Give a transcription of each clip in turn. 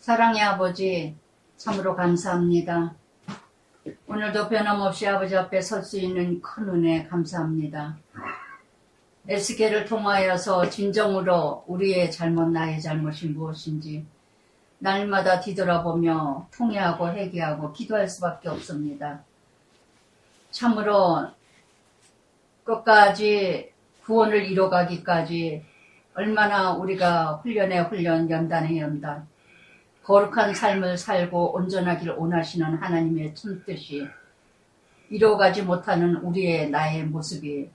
사랑의 아버지, 참으로 감사합니다. 오늘도 변함없이 아버지 앞에 설 수 있는 큰 은혜 감사합니다. 에스겔을 통하여서 진정으로 우리의 잘못, 나의 잘못이 무엇인지 날마다 뒤돌아보며 통회하고 회개하고 기도할 수밖에 없습니다. 참으로 끝까지 구원을 이뤄가기까지 얼마나 우리가 훈련에 훈련, 연단에 연단, 거룩한 삶을 살고 온전하길 원하시는 하나님의 참뜻이 이뤄가지 못하는 우리의 나의 모습이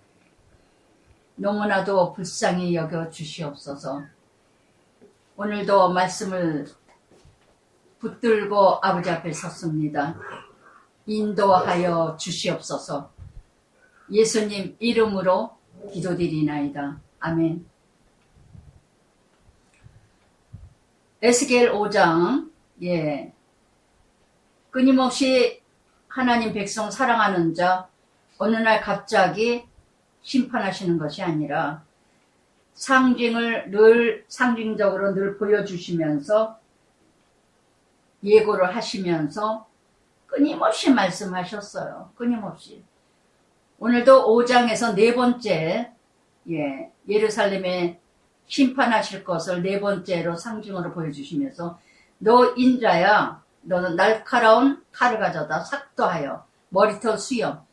너무나도 불쌍히 여겨 주시옵소서. 오늘도 말씀을 붙들고 아버지 앞에 섰습니다. 인도하여 주시옵소서. 예수님 이름으로 기도드리나이다. 아멘. 에스겔 5장, 끊임없이 하나님 백성 사랑하는 자, 어느 날 갑자기 심판하시는 것이 아니라 상징적으로 늘 보여주시면서 예고를 하시면서 끊임없이 말씀하셨어요. 끊임없이. 오늘도 5장에서 네 번째, 예루살렘에 심판하실 것을 네 번째로 상징으로 보여주시면서 너 인자야, 너는 날카로운 칼을 가져다 삭도하여 머리털 수염.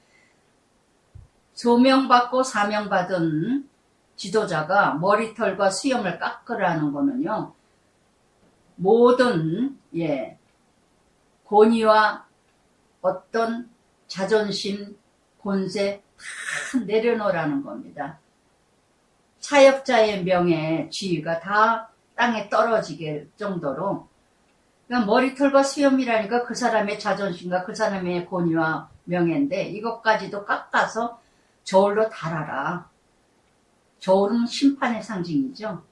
소명받고 사명받은 지도자가 머리털과 수염을 깎으라는 거는요, 모든 권위와 어떤 자존심, 권세 다 내려놓으라는 겁니다. 사역자의 명예, 지위가 다 땅에 떨어지게 정도로, 그러니까 머리털과 수염이라니까 그 사람의 자존심과 그 사람의 권위와 명예인데 이것까지도 깎아서 저울로 달아라. 저울은 심판의 상징이죠.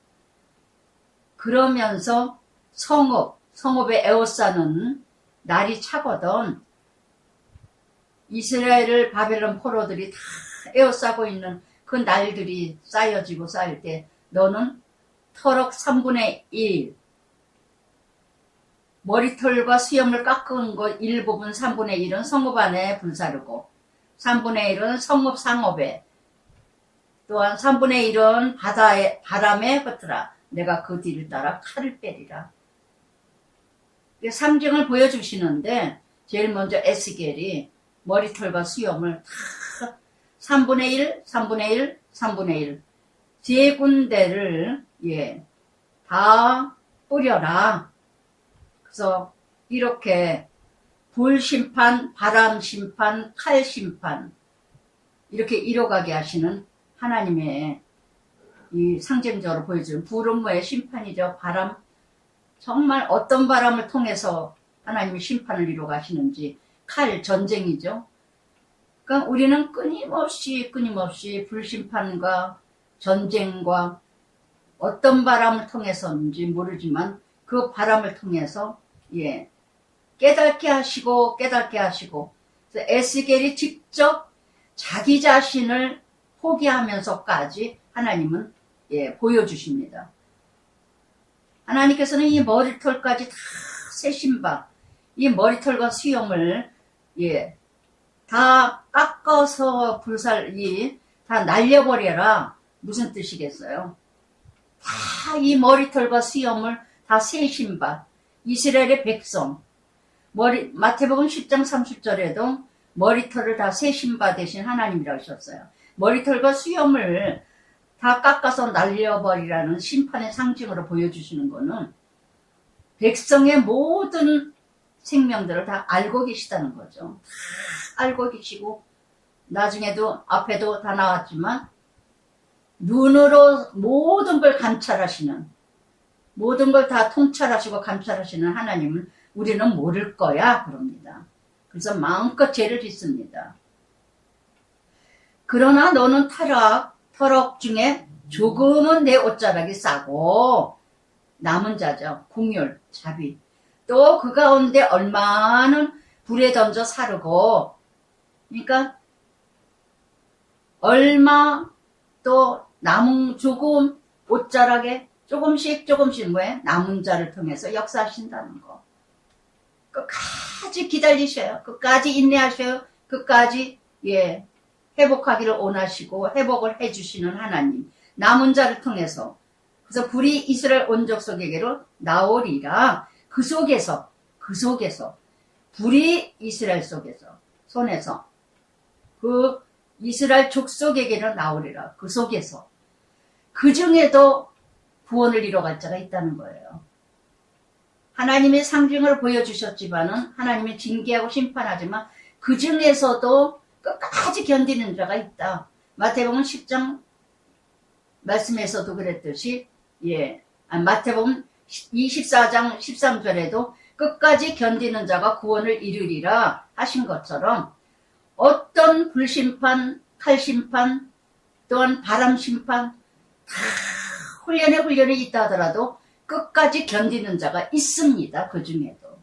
그러면서 성읍의 에워싸는 날이 차거든. 이스라엘을 바벨론 포로들이 다 에워싸고 있는 그 날들이 쌓여지고 쌓일 때 너는 터럭 3분의 1 머리털과 수염을 깎은 것 일부분 3분의 1은 성읍 안에 불사르고 3분의 1은 성읍 상업에 또한 3분의 1은 바람에 흩으라. 내가 그 뒤를 따라 칼을 빼리라. 상징을 보여주시는데 제일 먼저 에스겔이 머리털과 수염을 다 3분의 1, 3분의 1, 3분의 1 세 군데를 다 뿌려라. 그래서 이렇게 불심판, 바람심판, 칼심판 이렇게 이뤄가게 하시는 하나님의 이 상징적으로 보여주는 불은 뭐의 심판이죠. 바람, 정말 어떤 바람을 통해서 하나님이 심판을 이뤄가시는지 칼, 전쟁이죠. 그러니까 우리는 끊임없이 불심판과 전쟁과 어떤 바람을 통해서인지 모르지만 그 바람을 통해서 깨닫게 하시고 그래서 에스겔이 직접 자기 자신을 포기하면서까지 하나님은 보여주십니다. 하나님께서는 이 머리털까지 다 세신 바, 이 머리털과 수염을 다 깎아서 다 날려버려라. 무슨 뜻이겠어요? 다 이 머리털과 수염을 다 세신 바, 이스라엘의 백성, 마태복음 10장 30절에도 머리털을 다 세신 바 대신 하나님이라고 하셨어요. 머리털과 수염을 다 깎아서 날려버리라는 심판의 상징으로 보여주시는 거는 백성의 모든 생명들을 다 알고 계시다는 거죠. 다 알고 계시고 나중에도 앞에도 다 나왔지만 눈으로 모든 걸 감찰하시는, 모든 걸 다 통찰하시고 감찰하시는 하나님은 우리는 모를 거야 그럽니다. 그래서 마음껏 죄를 짓습니다. 그러나 너는 터럭 중에 조금은 내 옷자락이 싸고 남은 자죠. 궁율, 자비. 또 그 가운데 얼마는 불에 던져 사르고, 그러니까 얼마 또 남은 조금 옷자락에 조금씩 조금씩 뭐예요? 남은 자를 통해서 역사하신다는 거. 끝까지 기다리셔요. 끝까지 인내하셔요. 끝까지 회복하기를 원하시고 회복을 해주시는 하나님. 남은 자를 통해서. 그래서 불이 이스라엘 온 족속에게로 나오리라. 그 속에서 불이 이스라엘 손에서 그 이스라엘 족속에게로 나오리라. 그 속에서 그 중에도 구원을 이뤄갈 자가 있다는 거예요. 하나님의 상징을 보여주셨지만은 하나님의 징계하고 심판하지만 그 중에서도 끝까지 견디는 자가 있다. 마태복음 10장 말씀에서도 그랬듯이 마태복음 24장 13절에도 끝까지 견디는 자가 구원을 이루리라 하신 것처럼 어떤 불심판, 칼심판, 또한 바람심판 다 훈련에 있다 하더라도 끝까지 견디는 자가 있습니다. 그 중에도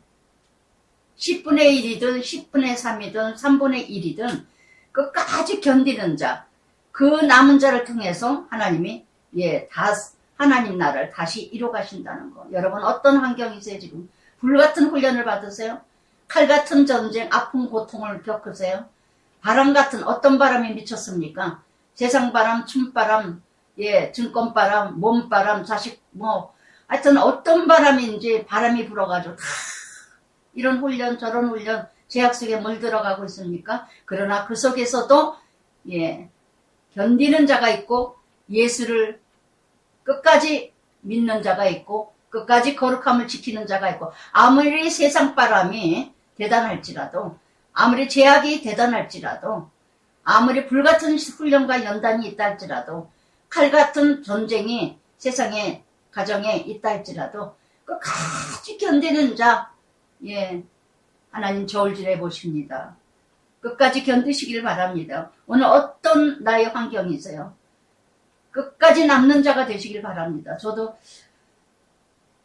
10분의 1이든 10분의 3이든 3분의 1이든 끝까지 견디는 자, 그 남은 자를 통해서 하나님이 하나님 나라를 다시 이뤄가신다는 거. 여러분 어떤 환경이세요 지금? 불같은 훈련을 받으세요? 칼같은 전쟁, 아픔, 고통을 겪으세요? 바람 같은 어떤 바람이 미쳤습니까? 세상 바람, 춤바람, 증권바람, 몸바람, 자식 하여튼 어떤 바람인지 바람이 불어가지고 다 이런 훈련 저런 훈련 제약 속에 물들어가고 있습니까? 그러나 그 속에서도 견디는 자가 있고 예수를 끝까지 믿는 자가 있고 끝까지 거룩함을 지키는 자가 있고 아무리 세상 바람이 대단할지라도 아무리 제약이 대단할지라도 아무리 불같은 훈련과 연단이 있다 할지라도 칼같은 전쟁이 세상에 가정에 있다 할지라도 끝까지 견디는 자 하나님 저울질해 보십니다. 끝까지 견디시길 바랍니다. 오늘 어떤 나의 환경이세요? 끝까지 남는 자가 되시길 바랍니다. 저도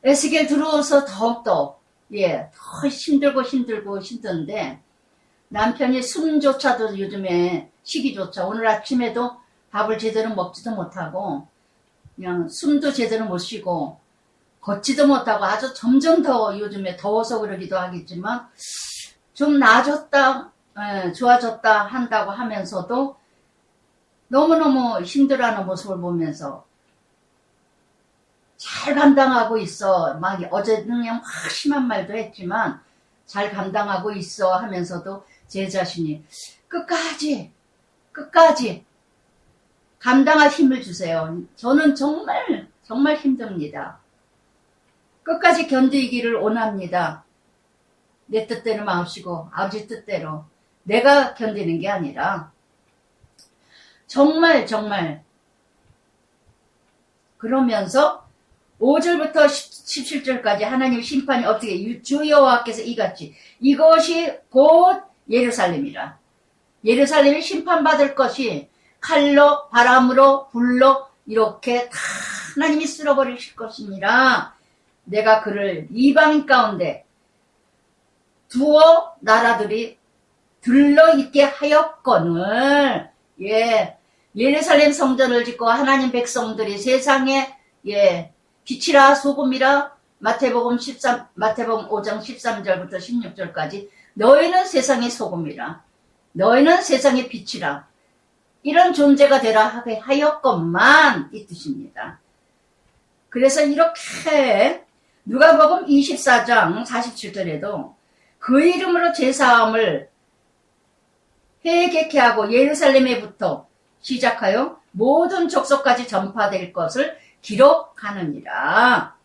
에스겔 들어와서 더욱더 더 힘든데 남편이 숨조차도 요즘에 시기조차 오늘 아침에도 밥을 제대로 먹지도 못하고 그냥 숨도 제대로 못 쉬고 걷지도 못하고 아주 점점 더 요즘에 더워서 그러기도 하겠지만 좀 나아졌다 좋아졌다 한다고 하면서도 너무너무 힘들어하는 모습을 보면서 잘 감당하고 있어. 막 어제는 그냥 확 심한 말도 했지만 잘 감당하고 있어 하면서도 제 자신이 끝까지 감당할 힘을 주세요. 저는 정말 힘듭니다. 끝까지 견디기를 원합니다. 내 뜻대로 마옵시고 아버지 뜻대로 내가 견디는 게 아니라 정말 그러면서 5절부터 17절까지 하나님 심판이 어떻게 주 여호와께서 이같이 이것이 곧 예루살렘이라. 예루살렘이 심판받을 것이 칼로 바람으로 불로 이렇게 다 하나님이 쓸어버리실 것이니라. 내가 그를 이방인 가운데 두어 나라들이 들러있게 하였거늘. 예루살렘 성전을 짓고 하나님 백성들이 세상에 빛이라 소금이라 마태복음 5장 13절부터 16절까지 너희는 세상의 소금이라 너희는 세상의 빛이라 이런 존재가 되라 하게 하였건만 이 뜻입니다. 그래서 이렇게 누가복음 24장 47절에도 그 이름으로 제사함을 회개케 하고 예루살렘에부터 시작하여 모든 족속까지 전파될 것을 기록하느니라.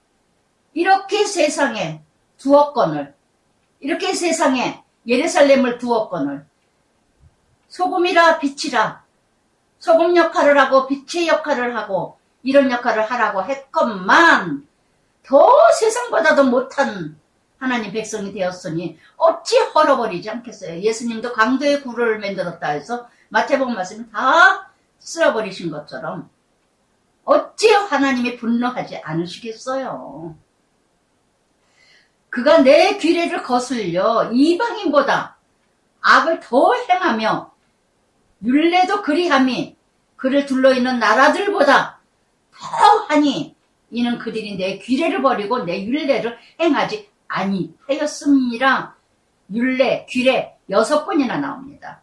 이렇게 세상에 두었거늘 이렇게 세상에 예루살렘을 두었거늘 소금이라 빛이라 소금 역할을 하고 빛의 역할을 하고 이런 역할을 하라고 했건만 더 세상보다도 못한 하나님 백성이 되었으니 어찌 헐어버리지 않겠어요. 예수님도 강도의 굴을 만들었다 해서 마태복음 말씀을 다 쓸어버리신 것처럼 어찌 하나님이 분노하지 않으시겠어요. 그가 내 규례를 거슬려 이방인보다 악을 더 행하며 율례도 그리함이 그를 둘러있는 나라들보다 더하니 이는 그들이 내 규례를 버리고 내 율례를 행하지 아니하였습니다. 율례, 규례 6번이나 나옵니다.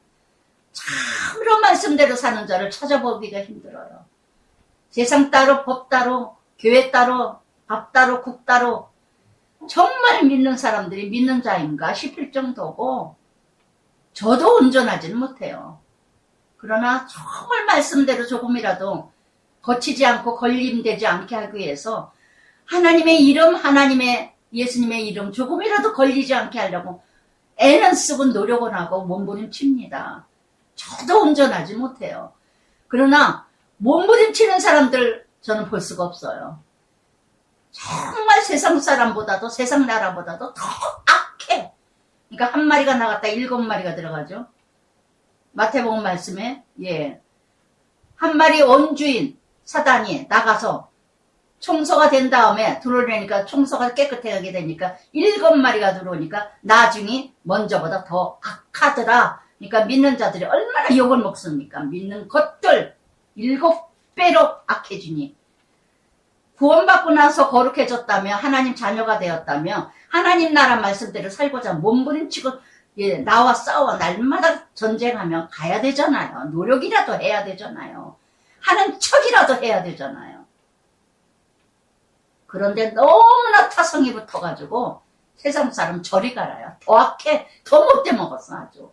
참으로 말씀대로 사는 자를 찾아보기가 힘들어요. 세상 따로 법 따로 교회 따로 밥 따로 국 따로 정말 믿는 사람들이 믿는 자인가 싶을 정도고 저도 온전하지는 못해요. 그러나 정말 말씀대로 조금이라도 거치지 않고 걸림되지 않게 하기 위해서 하나님의 이름, 하나님의 예수님의 이름 조금이라도 걸리지 않게 하려고 애는 쓰고 노력은 하고 몸부림칩니다. 저도 온전하지 못해요. 그러나 몸부림치는 사람들 저는 볼 수가 없어요. 정말 세상 사람보다도 세상 나라보다도 더 악해. 그러니까 한 마리가 나갔다 7마리가 들어가죠. 마태복음 말씀에 한 마리 원주인 사단이 나가서 청소가 된 다음에 들어오려니까 청소가 깨끗하게 되니까 7마리가 들어오니까 나중에 먼저보다 더 악하더라. 그러니까 믿는 자들이 얼마나 욕을 먹습니까? 믿는 것들 7배로 악해지니 구원받고 나서 거룩해졌다며 하나님 자녀가 되었다며 하나님 나라 말씀대로 살고자 몸부림치고 나와 싸워 날마다 전쟁하며 가야 되잖아요. 노력이라도 해야 되잖아요. 하는 척이라도 해야 되잖아요. 그런데 너무나 타성이 붙어가지고 세상 사람 저리 가라요. 더 악해. 더 못돼 먹었어 아주.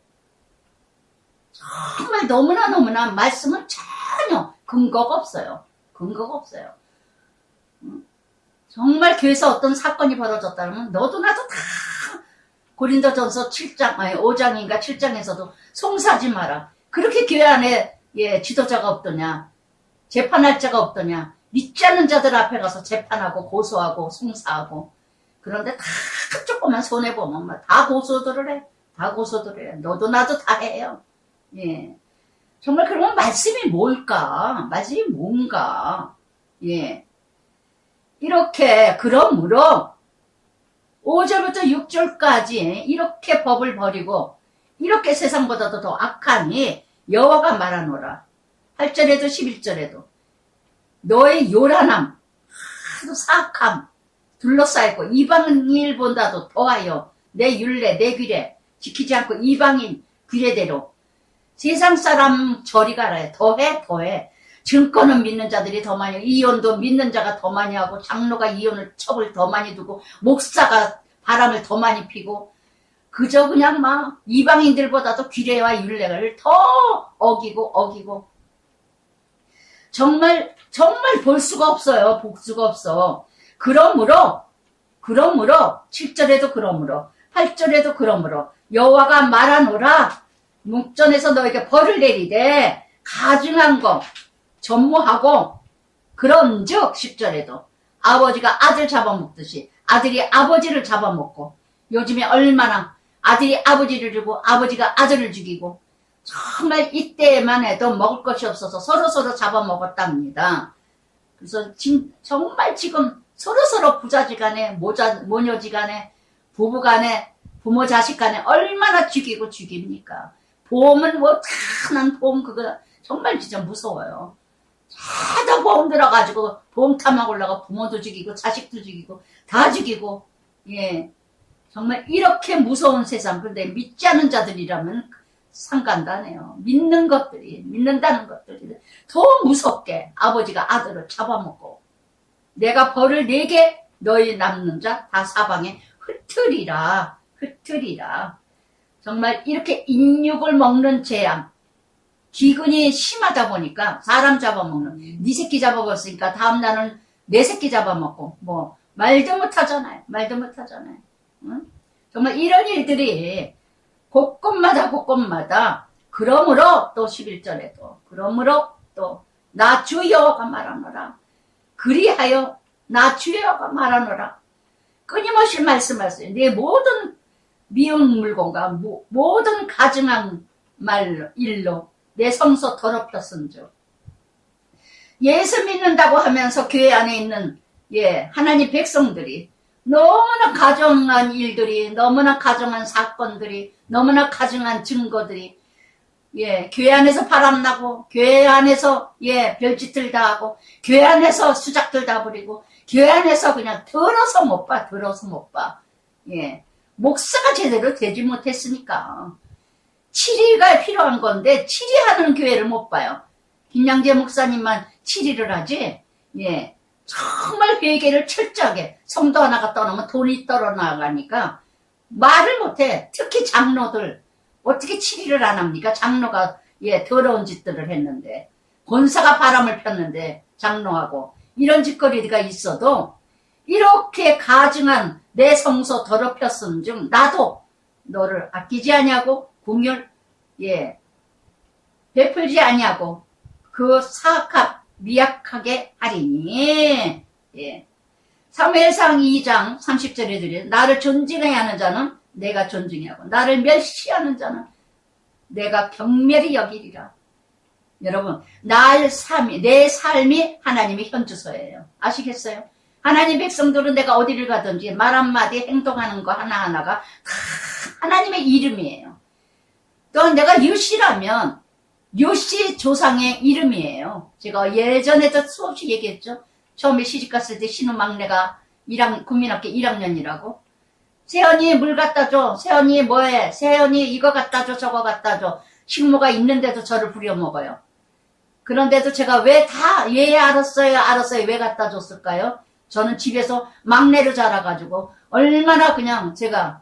정말 너무나 말씀은 전혀 근거가 없어요. 근거가 없어요. 정말 교회에서 어떤 사건이 벌어졌다면 너도 나도 다 고린도전서 7장, 아니 5장인가 7장에서도 송사하지 마라. 그렇게 교회 안에 지도자가 없더냐. 재판할 자가 없더냐. 믿지 않는 자들 앞에 가서 재판하고 고소하고 송사하고. 그런데 다 조금만 손해보면 다 고소들을 해. 다 고소들을 해. 너도 나도 다 해요. 정말 그러면 말씀이 뭘까? 말씀이 뭔가? 이렇게 그러므로 5절부터 6절까지 이렇게 법을 버리고 이렇게 세상보다도 더 악하니 여호와가 말하노라. 8절에도 11절에도 너의 요란함, 하도 사악함 둘러싸였고 이방인보다도 더하여 내 율례, 내 규례 지키지 않고 이방인 규례대로 세상 사람 저리 가라. 더해. 증거는 믿는 자들이 더 많이, 이혼도 믿는 자가 더 많이 하고, 장로가 이혼을 첩을 더 많이 두고, 목사가 바람을 더 많이 피고, 그저 그냥 막 이방인들보다도 규례와 율례를 더 어기고, 정말 볼 수가 없어요. 볼 수가 없어. 그러므로 7절에도 그러므로 8절에도 그러므로 여호와가 말하노라. 묵전에서 너에게 벌을 내리되 가증한 거 전무하고 그런즉 10절에도 아버지가 아들 잡아먹듯이 아들이 아버지를 잡아먹고 요즘에 얼마나 아들이 아버지를 죽이고 아버지가 아들을 죽이고 정말 이때만 해도 먹을 것이 없어서 서로 잡아먹었답니다. 그래서 정말 지금 서로 부자지간에 모녀지간에 부부간에 부모 자식간에 얼마나 죽입니까? 보험은 탄한 보험 그거 정말 진짜 무서워요. 하도 보험 들어가지고 보험 탐하고 올라가 부모도 죽이고 자식도 죽이고 다 죽이고 정말 이렇게 무서운 세상. 그런데 믿지 않는 자들이라면 상관도 안 해요. 믿는다는 것들이 더 무섭게 아버지가 아들을 잡아먹고 내가 벌을 내게 너희 남는 자 다 사방에 흩으리라. 정말 이렇게 인육을 먹는 재앙 기근이 심하다 보니까 사람 잡아먹는 네 새끼 잡아먹었으니까 다음 날은 내 새끼 잡아먹고 말도 못하잖아요. 응? 정말 이런 일들이 곳곳마다 그러므로 또 11절에도 그러므로 또 나 주 여호와가 말하노라. 그리하여 나 주 여호와가 말하노라. 끊임없이 말씀하세요. 내 모든 미운 물건과 모든 가증한 일로 내 성소 더럽혔은즉 예수 믿는다고 하면서 교회 안에 있는 하나님 백성들이 너무나 가증한 일들이 너무나 가증한 사건들이 너무나 가증한 증거들이 교회 안에서 바람나고 교회 안에서 별짓들 다 하고 교회 안에서 수작들 다 부리고 교회 안에서 그냥 들어서 못 봐, 들어서 못 봐. 예. 목사가 제대로 되지 못했으니까. 치리가 필요한 건데, 치리하는 교회를 못 봐요. 김양재 목사님만 치리를 하지, 예. 정말 회개를 철저하게, 성도 하나가 떠나면 돈이 떨어나가니까, 말을 못해. 특히 장로들. 어떻게 치리를 안 합니까? 장로가, 예, 더러운 짓들을 했는데. 권사가 바람을 폈는데, 장로하고. 이런 짓거리가 있어도, 이렇게 가증한 내 성소 더럽혔음 중, 나도 너를 아끼지 아니하고, 공열, 예, 베풀지 아니하고, 그 사악함, 미약하게 하리니, 예. 사무엘상 2장 30절에 드린 나를 존중해야 하는 자는 내가 존중해야 하고 나를 멸시하는 자는 내가 경멸히 여기리라. 여러분, 내 삶이 하나님의 현주소예요. 아시겠어요? 하나님 백성들은 내가 어디를 가든지 말 한마디 행동하는 거 하나하나가 다 하나님의 이름이에요. 또 내가 요시라면 요시 조상의 이름이에요. 제가 예전에도 수없이 얘기했죠. 처음에 시집갔을 때 신우 막내가 국민학교 1학년이라고. 세연이 물 갖다 줘. 세연이 뭐해. 세연이 이거 갖다 줘. 저거 갖다 줘. 식모가 있는데도 저를 부려먹어요. 그런데도 제가 왜 알았어요. 왜 갖다 줬을까요? 저는 집에서 막내로 자라가지고 얼마나 그냥 제가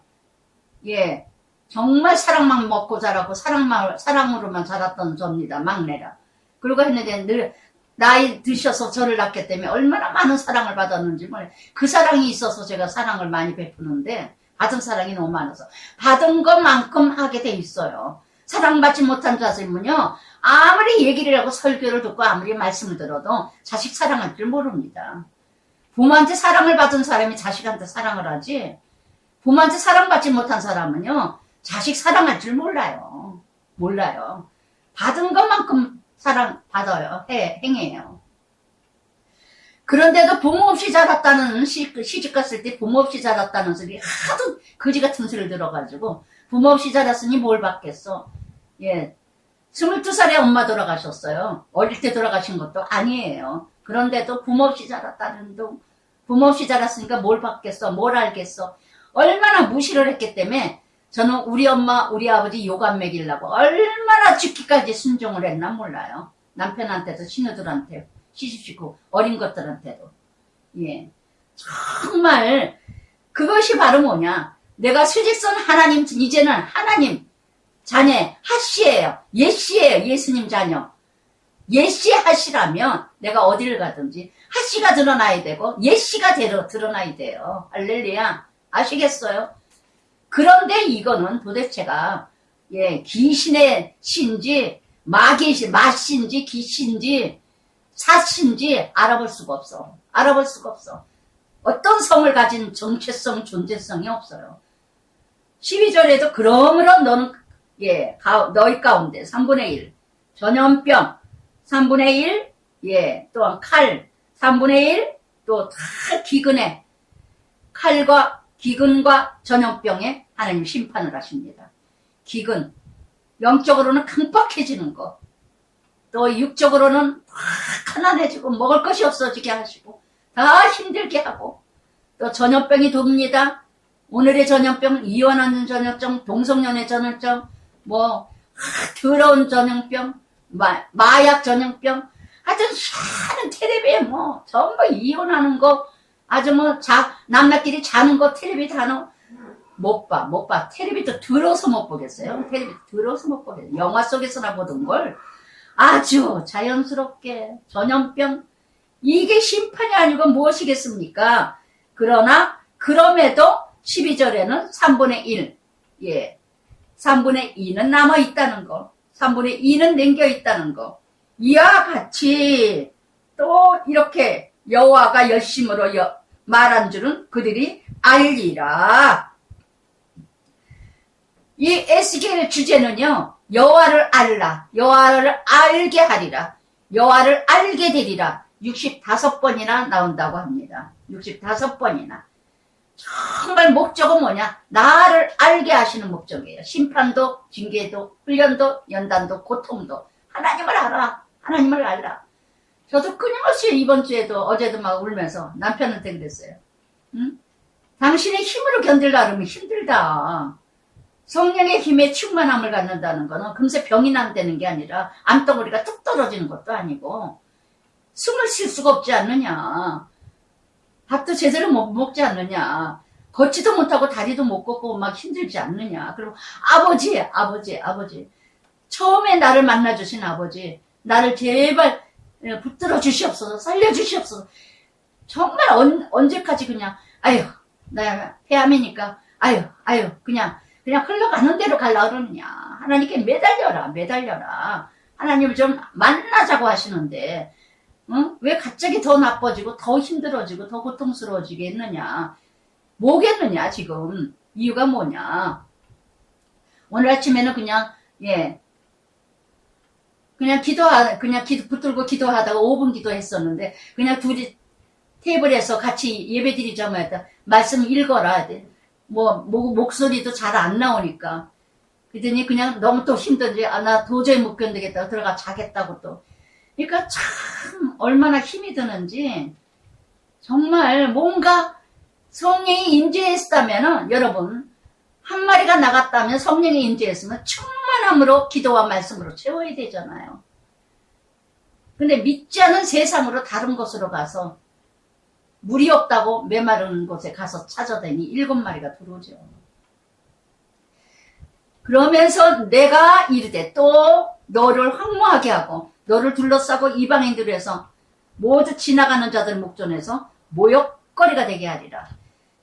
예 정말 사랑만 먹고 자라고 사랑으로만 자랐던 접니다. 막내라. 그러고 했는데 늘 나이 드셔서 저를 낳기 때문에 얼마나 많은 사랑을 받았는지 몰라요. 그 사랑이 있어서 제가 사랑을 많이 베푸는데 받은 사랑이 너무 많아서 받은 것만큼 하게 돼 있어요. 사랑받지 못한 자들은요. 아무리 얘기를 하고 설교를 듣고 아무리 말씀을 들어도 자식 사랑할 줄 모릅니다. 부모한테 사랑을 받은 사람이 자식한테 사랑을 하지 부모한테 사랑받지 못한 사람은요. 자식 사랑할 줄 몰라요. 받은 것만큼 사랑받아요. 행해요. 그런데도 부모 없이 자랐다는 시집 갔을 때 부모 없이 자랐다는 소리 하도 거지 같은 소리를 들어가지고 부모 없이 자랐으니 뭘 받겠어. 예, 22살에 엄마 돌아가셨어요. 어릴 때 돌아가신 것도 아니에요. 그런데도 부모 없이 자랐으니까 뭘 받겠어. 뭘 알겠어. 얼마나 무시를 했기 때문에 저는 우리 엄마 우리 아버지 욕 안 먹이려고 얼마나 죽기까지 순종을 했나 몰라요. 남편한테도 신우들한테 시집시고 어린 것들한테도. 예, 정말 그것이 바로 뭐냐. 내가 수직선 하나님 이제는 하나님 자녀 하씨예요. 예씨예요. 예수님 자녀. 예씨 하씨라면 내가 어디를 가든지 하씨가 드러나야 되고 예씨가 드러나야 돼요. 할렐루야. 아시겠어요? 그런데 이거는 도대체가 예 귀신의 신지 마신지 귀신지 사신지 알아볼 수가 없어. 어떤 성을 가진 정체성 존재성이 없어요. 12절에도 그러므로 너는 예 너희 가운데 3분의 1 전염병 3분의 1 예 또한 칼 3분의 1 또 다 기근에 칼과 기근과 전염병에 하나님 심판을 하십니다. 기근 영적으로는 강박해지는 것 또 육적으로는 가난해지고 먹을 것이 없어지게 하시고 다 힘들게 하고 또 전염병이 돕니다. 오늘의 전염병 이혼하는 전염병 동성연애 전염병 더러운 전염병 마약 전염병 하여튼 희한한 텔레비에 전부 이혼하는 거 아주 남녀끼리 자는 거 텔레비 다 못 봐. 텔레비도 들어서 못 보겠어요. 영화 속에서나 보던 걸 아주 자연스럽게 전염병 이게 심판이 아니고 무엇이겠습니까? 그럼에도 12절에는 3분의 1 예, 3분의 2는 남아있다는 거 3분의 2는 남겨있다는 거 이와 같이 또 이렇게 여호와가 열심으로 말한 줄은 그들이 알리라. 이 에스겔 주제는요. 여호와를 알라. 여호와를 알게 하리라. 여호와를 알게 되리라. 65번이나 나온다고 합니다. 65번이나. 정말 목적은 뭐냐? 나를 알게 하시는 목적이에요. 심판도, 징계도, 훈련도, 연단도, 고통도. 하나님을 알아. 저도 끊임없이 이번 주에도 어제도 막 울면서 남편한테 그랬어요. 응? 당신의 힘으로 견딜라 그러면 힘들다. 성령의 힘에 충만함을 갖는다는 거는 금세 병이 난다는 게 아니라 암덩어리가 뚝 떨어지는 것도 아니고 숨을 쉴 수가 없지 않느냐. 밥도 제대로 못 먹지 않느냐. 걷지도 못하고 다리도 못 걷고 막 힘들지 않느냐. 그리고 아버지. 처음에 나를 만나주신 아버지. 나를 제발 붙들어 주시옵소서. 살려주시옵소서. 정말 언제까지 그냥 아유 나 폐암이니까 아유 그냥 흘러가는 대로 갈라 그러느냐. 하나님께 매달려라. 하나님을 좀 만나자고 하시는데 응? 왜 갑자기 더 나빠지고 더 힘들어지고 더 고통스러워지겠느냐. 뭐겠느냐 지금. 이유가 뭐냐. 오늘 아침에는 그냥 붙들고 기도하다가 5분 기도했었는데 그냥 둘이 테이블에서 같이 예배 드리자면 했다. 말씀 읽어라. 목소리도 잘 안 나오니까. 그러더니 그냥 너무 또 힘든지, 나 도저히 못 견디겠다고 들어가 자겠다고 또. 그러니까 참, 얼마나 힘이 드는지, 정말 뭔가 성령이 임재했다면은, 여러분, 한 마리가 나갔다면 성령이 임재했으면 충만함으로 기도와 말씀으로 채워야 되잖아요. 근데 믿지 않은 세상으로 다른 곳으로 가서, 물이 없다고 메마른 곳에 가서 찾아다니 7마리가 들어오죠. 그러면서 내가 이르되 또 너를 황무하게 하고 너를 둘러싸고 이방인들을 해서 모두 지나가는 자들 목전에서 모욕거리가 되게 하리라.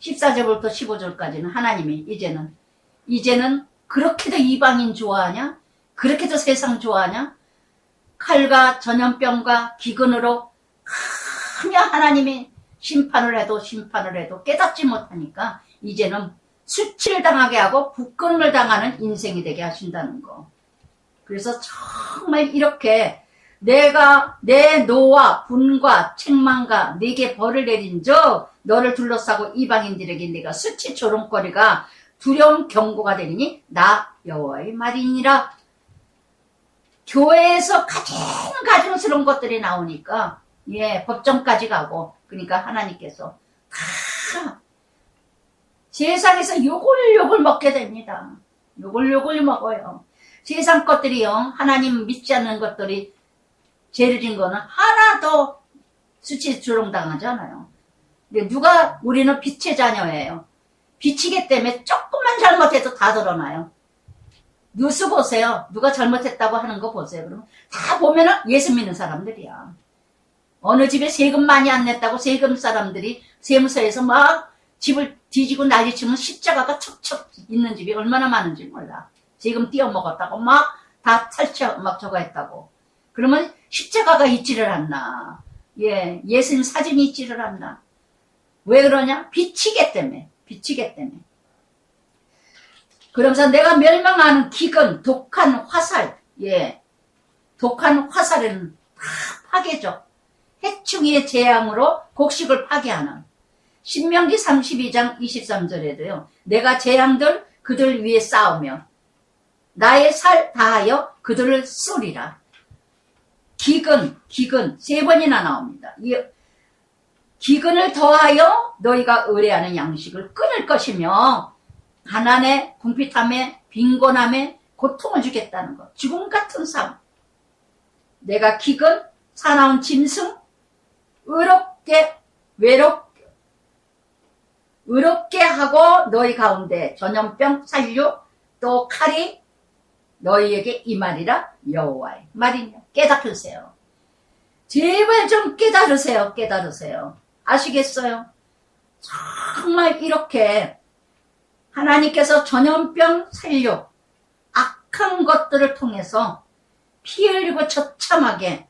14절부터 15절까지는 하나님이 이제는 그렇게도 이방인 좋아하냐? 그렇게도 세상 좋아하냐? 칼과 전염병과 기근으로 그냥 하나님이 심판을 해도 깨닫지 못하니까 이제는 수치를 당하게 하고 부끄러움을 당하는 인생이 되게 하신다는 거. 그래서 정말 이렇게 내가 내 노와 분과 책망과 네게 벌을 내린 적 너를 둘러싸고 이방인들에게 네가 수치 조롱거리가 두려움 경고가 되리니 나 여호와의 말이니라. 교회에서 가증스러운 것들이 나오니까 법정까지 가고 그러니까 하나님께서 다 세상에서 욕을 먹게 됩니다. 욕을 먹어요. 세상 것들이요. 하나님 믿지 않는 것들이 죄를 진 거는 하나도 수치 조롱당하잖아요. 근데 우리는 빛의 자녀예요. 빛이기 때문에 조금만 잘못해도 다 드러나요. 뉴스 보세요. 누가 잘못했다고 하는 거 보세요. 그러면 다 보면은 예수 믿는 사람들이야. 어느 집에 세금 많이 안 냈다고 세금 사람들이 세무서에서 막 집을 뒤지고 난리치면 십자가가 척척 있는 집이 얼마나 많은지 몰라. 세금 띄어먹었다고 막 다 막 저거 했다고. 그러면 십자가가 있지를 않나. 예수님 사진이 있지를 않나. 왜 그러냐? 빛이기 때문에. 그러면서 내가 멸망하는 기근, 독한 화살, 독한 화살은 다 파괴죠. 해충의 재앙으로 곡식을 파괴하는. 신명기 32장 23절에도요. 내가 재앙들 그들 위에 쌓으며 나의 살 다하여 그들을 쏘리라. 기근 3번이나 나옵니다. 이 기근을 더하여 너희가 의뢰하는 양식을 끊을 것이며 가난에 궁핍함에 빈곤함에 고통을 주겠다는 것. 죽음 같은 삶. 내가 기근 사나운 짐승 외롭게 하고 너희 가운데 전염병 살육 또 칼이 너희에게 임하리라. 여호와의 말이냐. 깨닫으세요. 제발 좀 깨달으세요. 아시겠어요? 정말 이렇게 하나님께서 전염병 살육 악한 것들을 통해서 피 흘리고 처참하게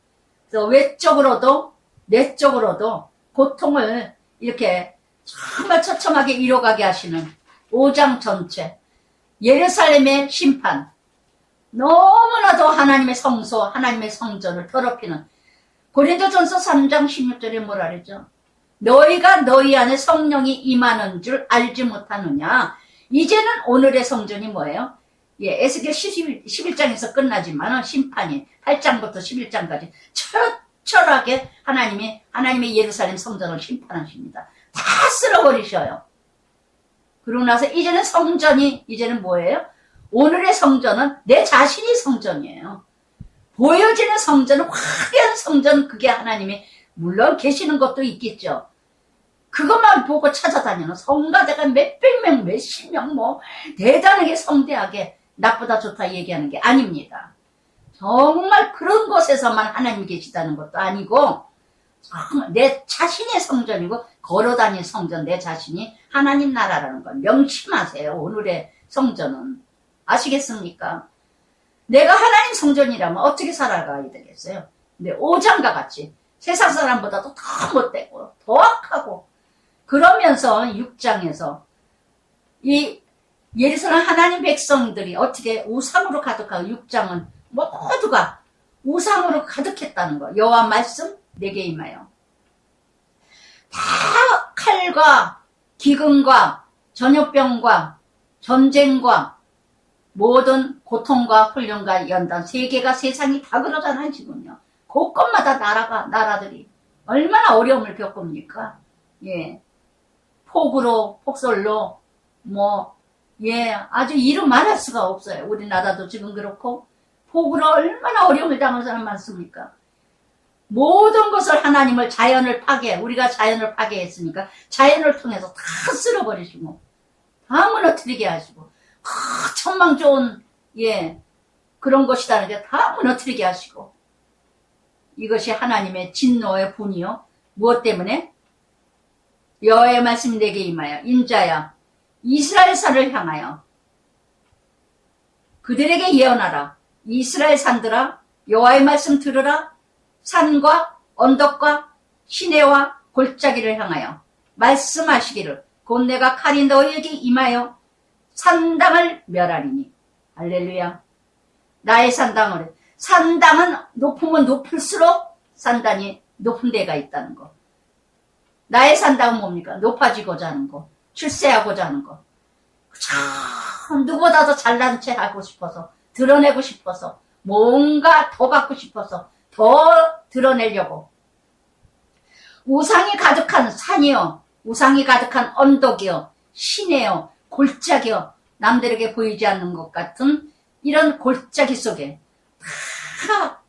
외적으로도 내적으로도 고통을 이렇게 정말 처참하게 이뤄가게 하시는 5장 전체 예루살렘의 심판, 너무나도 하나님의 성소 하나님의 성전을 더럽히는 고린도전서 3장 16절에 뭐라 그랬죠? 너희가 너희 안에 성령이 임하는 줄 알지 못하느냐. 이제는 오늘의 성전이 뭐예요? 에스겔 11장에서 끝나지만 심판이 8장부터 11장까지 적절하게 하나님의 예루살렘 성전을 심판하십니다. 다 쓸어버리셔요. 그러고 나서 이제는 뭐예요? 오늘의 성전은 내 자신이 성전이에요. 보여지는 성전은, 화려한 성전, 그게 하나님이 물론 계시는 것도 있겠죠. 그것만 보고 찾아다니는 성가대가 몇백 명, 몇십 명, 대단하게 성대하게 나쁘다 좋다 얘기하는 게 아닙니다. 정말 그런 곳에서만 하나님 계시다는 것도 아니고, 정말 내 자신의 성전이고, 걸어다니는 성전, 내 자신이 하나님 나라라는 걸 명심하세요. 오늘의 성전은. 아시겠습니까? 내가 하나님 성전이라면 어떻게 살아가야 되겠어요? 근데 오장과 같이 세상 사람보다도 더 못되고 더 악하고, 그러면서 6장에서 이 예루살렘 하나님 백성들이 어떻게 우상으로 가득하고, 6장은 모두가 우상으로 가득했다는 거. 여호와 말씀 내게 임하여. 다 칼과 기근과 전염병과 전쟁과 모든 고통과 훈련과 연단, 세계가, 세상이 다 그러잖아요, 지금요. 곳곳마다 나라들이 얼마나 어려움을 겪습니까? 예. 폭우로, 폭설로, 아주 이루 말할 수가 없어요. 우리나라도 지금 그렇고, 폭우로 얼마나 어려움을 당한 사람 많습니까? 모든 것을 하나님을, 우리가 자연을 파괴했으니까, 자연을 통해서 다 쓸어버리시고, 다 무너뜨리게 하시고, 천망 좋은, 그런 것이라는 게 다 무너뜨리게 하시고, 이것이 하나님의 진노의 분이요. 무엇 때문에? 여호와의 말씀 내게 임하여, 인자야, 이스라엘 산을 향하여 그들에게 예언하라. 이스라엘 산들아, 여호와의 말씀 들으라. 산과 언덕과 시내와 골짜기를 향하여 말씀하시기를, 곧 내가 칼이 너희에게 임하여 산당을 멸하리니. 할렐루야. 나의 산당은 높으면 높을수록 산당이 높은 데가 있다는 거. 나의 산당은 뭡니까? 높아지고자 하는 거, 출세하고자 하는 거. 참 누구보다도 잘난 체 하고 싶어서, 드러내고 싶어서, 뭔가 더 갖고 싶어서 더 드러내려고. 우상이 가득한 산이요, 우상이 가득한 언덕이요, 시내요, 골짜기요, 남들에게 보이지 않는 것 같은 이런 골짜기 속에 다,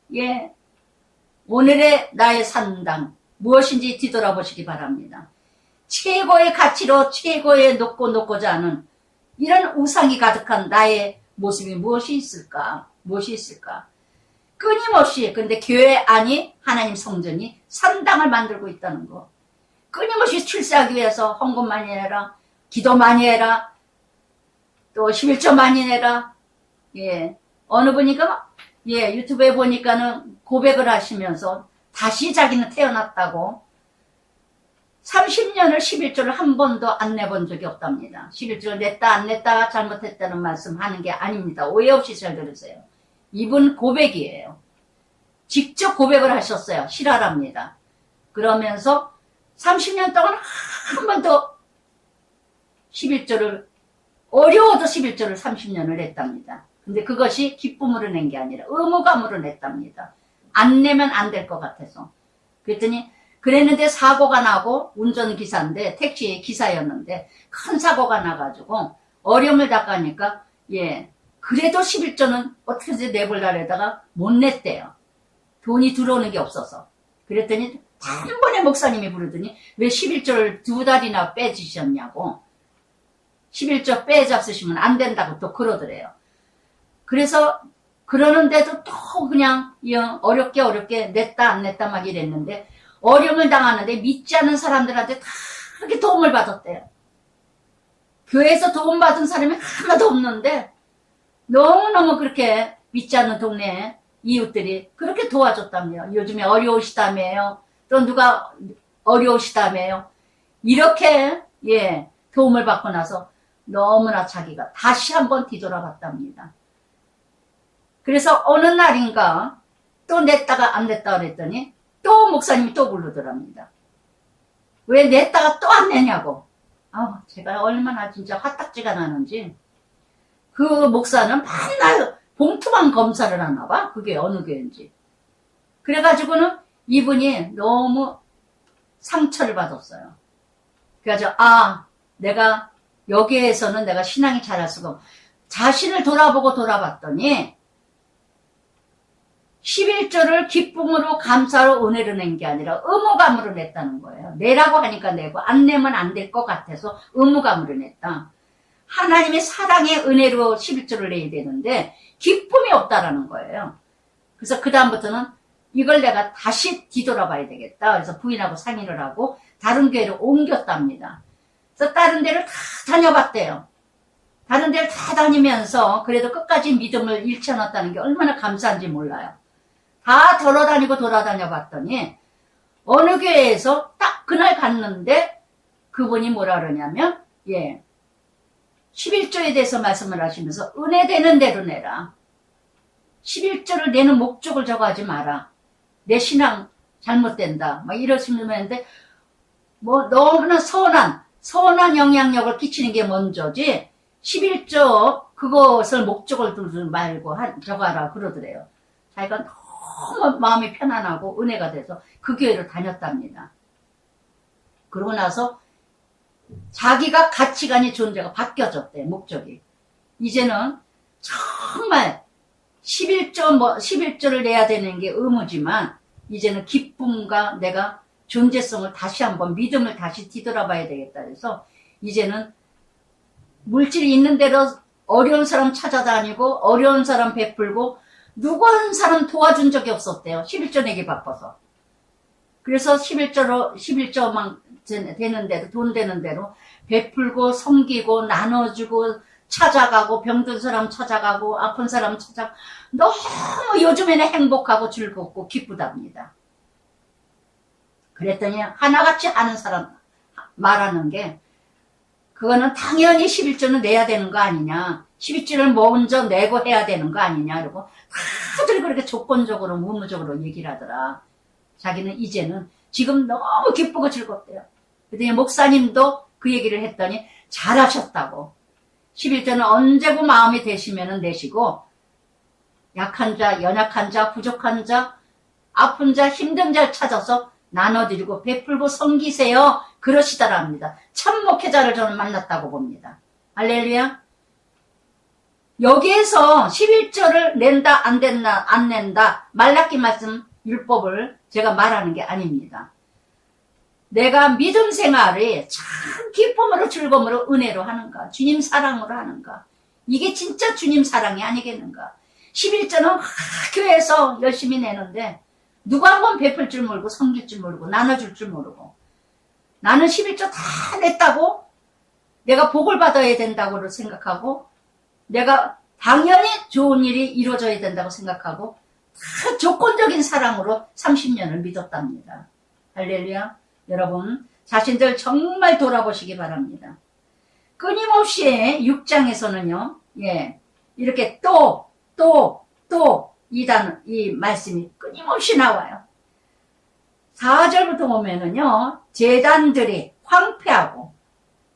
오늘의 나의 산당 무엇인지 뒤돌아보시기 바랍니다. 최고의 가치로, 최고의 높고자 하는 이런 우상이 가득한 나의 모습이 무엇이 있을까? 끊임없이, 근데 교회 안이, 하나님 성전이 산당을 만들고 있다는 거. 끊임없이 출세하기 위해서 헌금 많이 해라, 기도 많이 해라, 또 11조 많이 내라. 어느 분이가 유튜브에 보니까는 고백을 하시면서 다시 자기는 태어났다고 30년을 11조를 한 번도 안 내본 적이 없답니다. 11조를 냈다 안 냈다 잘못했다는 말씀 하는 게 아닙니다. 오해 없이 잘 들으세요. 이분 고백이에요. 직접 고백을 하셨어요. 실화랍니다. 그러면서 30년 동안 한 번도 11조를, 어려워도 11조를 30년을 냈답니다. 근데 그것이 기쁨으로 낸 게 아니라 의무감으로 냈답니다. 안 내면 안 될 것 같아서. 그랬는데 사고가 나고, 운전기사인데, 택시 기사였는데, 큰 사고가 나가지고, 어려움을 닦으니까, 그래도 11조는 어떻게든 내보려다가 못 냈대요. 돈이 들어오는 게 없어서. 그랬더니, 단번에 목사님이 부르더니, 왜 11조를 2달이나 빼주셨냐고. 11조 빼잡수시면 안 된다고 또 그러더래요. 그래서 그러는데도 또 그냥 어렵게 냈다 안 냈다 막 이랬는데, 어려움을 당하는데 믿지 않는 사람들한테 다 그렇게 도움을 받았대요. 교회에서 도움받은 사람이 하나도 없는데 너무너무 그렇게 믿지 않는 동네 이웃들이 그렇게 도와줬다며요. 요즘에 어려우시다며요. 또 누가 어려우시다며요. 이렇게 도움을 받고 나서 너무나 자기가 다시 한번 뒤돌아봤답니다. 그래서 어느 날인가 또 냈다가 안 냈다 그랬더니 또 목사님이 또 부르더랍니다. 왜 냈다가 또 안 내냐고. 제가 얼마나 진짜 화딱지가 나는지. 그 목사는 맨날 봉투만 검사를 하나 봐. 그게 어느 교회인지. 그래가지고는 이분이 너무 상처를 받았어요. 그래서 내가 여기에서는 내가 신앙이 잘할 수가 없고, 자신을 돌아봤더니 11조를 기쁨으로 감사로 은혜로 낸 게 아니라 의무감으로 냈다는 거예요. 내라고 하니까 내고, 안 내면 안 될 것 같아서 의무감으로 냈다. 하나님의 사랑의 은혜로 11조를 내야 되는데 기쁨이 없다라는 거예요. 그래서 그 다음부터는 이걸 내가 다시 뒤돌아봐야 되겠다. 그래서 부인하고 상의를 하고 다른 교회로 옮겼답니다. 그래서 다른 데를 다 다녀봤대요. 다른 데를 다 다니면서 그래도 끝까지 믿음을 잃지 않았다는 게 얼마나 감사한지 몰라요. 다 돌아다니고 봤더니 어느 교회에서 딱 그날 갔는데 그분이 뭐라 그러냐면 11조에 대해서 말씀을 하시면서 은혜 되는 대로 내라. 11조를 내는 목적을 저거 하지 마라. 내 신앙 잘못된다. 막 이러시면 되는데 뭐 너무나 선한 영향력을 끼치는 게 먼저지 11조 그것을 목적을 두지 말고 저거 하라 그러더래요. 자기가 너무 마음이 편안하고 은혜가 돼서 그 교회를 다녔답니다. 그러고 나서 자기가 가치관이 존재가 바뀌어졌대. 목적이. 이제는 정말 11조를 내야 되는 게 의무지만 이제는 기쁨과 내가 존재성을 다시 한번 믿음을 다시 뒤돌아봐야 되겠다. 그래서 이제는 물질이 있는 대로 어려운 사람 찾아다니고 어려운 사람 베풀고 누구 한 사람 도와준 적이 없었대요. 11조 내기 바빠서. 그래서 11조만 되는 대로, 돈 되는 대로 베풀고 섬기고 나눠주고 찾아가고 병든 사람 찾아가고 아픈 사람 찾아가고 너무 요즘에는 행복하고 즐겁고 기쁘답니다. 그랬더니 하나같이 하는 사람 말하는 게 그거는 당연히 11조는 내야 되는 거 아니냐. 11조를 먼저 내고 해야 되는 거 아니냐. 그러고 다들 그렇게 조건적으로 의무적으로 얘기를 하더라. 자기는 이제는 지금 너무 기쁘고 즐겁대요. 그랬더니 목사님도 그 얘기를 했더니 잘하셨다고. 11조는 언제고 마음이 되시면 내시고 약한 자, 연약한 자, 부족한 자, 아픈 자, 힘든 자를 찾아서 나눠드리고 베풀고 섬기세요. 그러시더랍니다. 참 목회자를 저는 만났다고 봅니다. 할렐루야. 여기에서 11조를 낸다 안 낸다 말라기 말씀 율법을 제가 말하는 게 아닙니다. 내가 믿음 생활이 참 기쁨으로 즐거움으로 은혜로 하는가, 주님 사랑으로 하는가, 이게 진짜 주님 사랑이 아니겠는가. 11조는 교회에서 열심히 내는데 누가 한번 베풀 줄 모르고 섬길 줄 모르고 나눠줄 줄 모르고 나는 11조 다 냈다고 내가 복을 받아야 된다고 생각하고 내가 당연히 좋은 일이 이루어져야 된다고 생각하고 다 조건적인 사랑으로 30년을 믿었답니다. 할렐루야. 여러분 자신들 정말 돌아보시기 바랍니다. 끊임없이 6장에서는요. 이렇게 또 이 말씀이 끊임없이 나와요. 4절부터 보면은요. 제단들이 황폐하고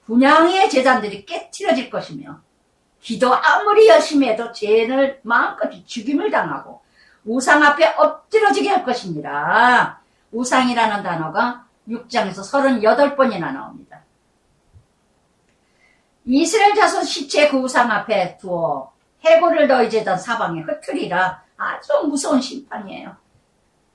분향의 제단들이 깨트려질 것이며 기도 아무리 열심히 해도 죄를 마음껏 죽임을 당하고 우상 앞에 엎드러지게 할 것이니라. 우상이라는 단어가 6장에서 38번이나 나옵니다. 이스라엘 자손 시체 그 우상 앞에 두어 해골을 너희 제단 사방에 흩으리라. 아주 무서운 심판이에요.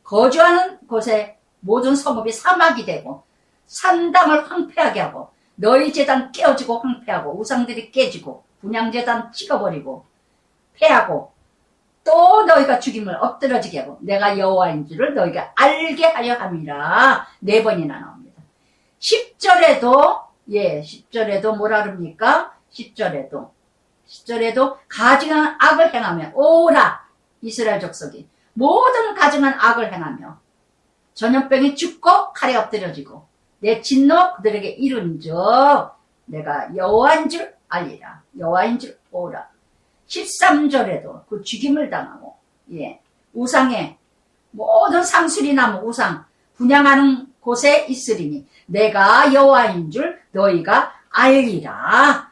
거주하는 곳에 모든 성읍이 사막이 되고 산당을 황폐하게 하고 너희 제단 깨어지고 황폐하고 우상들이 깨지고 분향제단 찍어버리고 패하고 또 너희가 죽임을 엎드러지게 하고 내가 여호와인 줄을 너희가 알게 하려 함이라. 4번이나 나옵니다. 10절에도 뭐라 그럽니까? 10절에도 가증한 악을 행하며 오라. 이스라엘 족속이 모든 가증한 악을 행하며 전염병이 죽고 칼에 엎드려지고 내 진노 그들에게 이룬즉 내가 여호와인 줄 알리라. 여호와인 줄 오라. 13절에도 그 죽임을 당하고 우상의 모든 상술이 나무 우상 분향하는 곳에 있으리니 내가 여호와인 줄 너희가 알리라.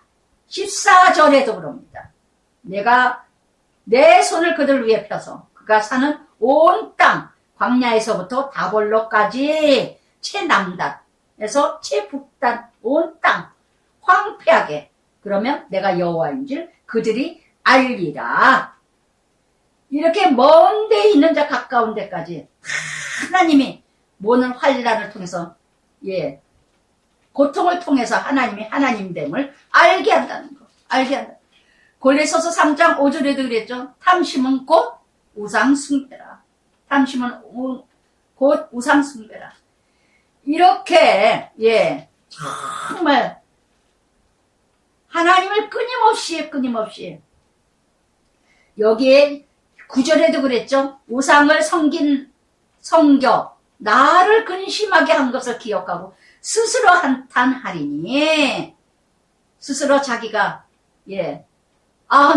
14절에도 그럽니다. 내가 내 손을 그들 위에 펴서 그가 사는 온 땅 광야에서부터 다볼로까지 최남단에서 최북단 온 땅 황폐하게 그러면 내가 여호와인 줄 그들이 알리라. 이렇게 먼 데 있는 자 가까운 데까지 하나님이 모든 환란을 통해서 고통을 통해서 하나님이 하나님됨을 알게 한다는 거. 알게 한다. 골로새서 3장 5절에도 그랬죠. 탐심은 곧 우상 숭배라. 탐심은 곧 우상 숭배라. 이렇게 정말 하나님을 끊임없이 여기에 9절에도 그랬죠. 우상을 섬겨 나를 근심하게 한 것을 기억하고 스스로 한탄하리니 스스로 자기가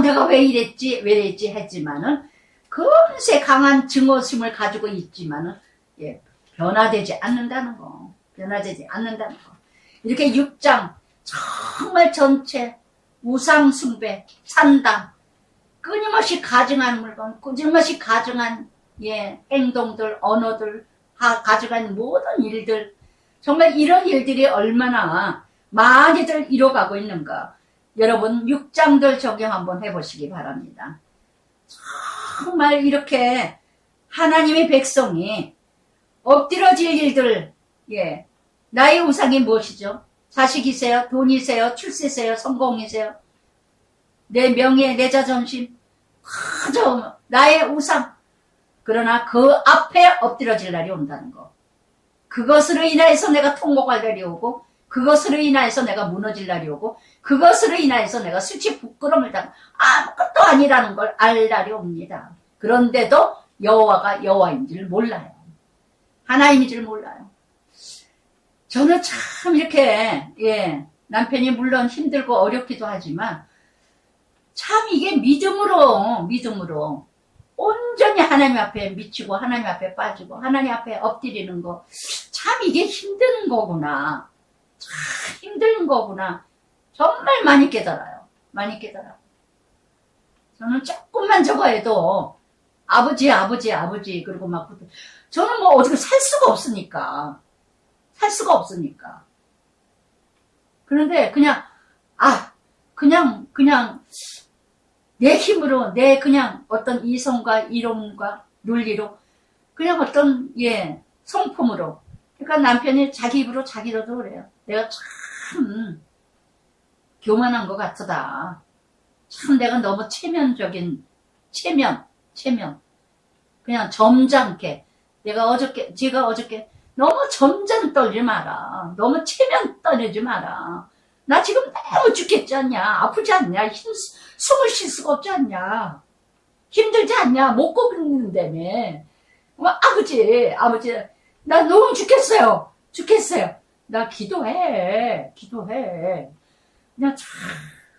내가 왜 이랬지 했지만은 금세 강한 증오심을 가지고 있지만은 변화되지 않는다는 거. 이렇게 6장 정말 전체 우상 숭배, 산당, 끊임없이 가증한 물건, 끊임없이 가증한 행동들, 언어들, 가져간 모든 일들, 정말 이런 일들이 얼마나 많이들 이뤄가고 있는가. 여러분 6장들 적용 한번 해보시기 바랍니다. 정말 이렇게 하나님의 백성이 엎드러질 일들, 나의 우상이 무엇이죠? 자식이세요? 돈이세요? 출세세요? 성공이세요? 내 명예, 내 자존심, 그저 나의 우상. 그러나 그 앞에 엎드러질 날이 온다는 거. 그것으로 인하여서 내가 통곡할 날이 오고, 그것으로 인하여서 내가 무너질 날이 오고, 그것으로 인하여서 내가 수치 부끄러움을 당하고 아무것도 아니라는 걸 알 날이 옵니다. 그런데도 여호와가 여호와인 줄 몰라요. 하나님인 줄 몰라요. 저는 참 이렇게 남편이 물론 힘들고 어렵기도 하지만 참 이게 믿음으로 온전히 하나님 앞에 미치고 하나님 앞에 빠지고 하나님 앞에 엎드리는 거 참 이게 힘든 거구나. 참 힘든 거구나. 정말 많이 깨달아요. 저는 조금만 저거 해도 아버지 그리고 막 저는 뭐 어떻게 살 수가 없으니까. 그런데 그냥 내 힘으로 내 그냥 어떤 이성과 이론과 논리로 그냥 어떤 성품으로 그러니까 남편이 자기 입으로 자기로도 그래요. 내가 참 교만한 것 같다. 참 내가 너무 체면 그냥 점잖게 제가 어저께 너무 점잖 떨지 마라. 너무 체면 떨지 마라. 나 지금 너무 죽겠지 않냐? 아프지 않냐? 숨을 쉴 수가 없지 않냐? 힘들지 않냐? 못 걷는다며. 아버지, 나 너무 죽겠어요. 나 기도해. 그냥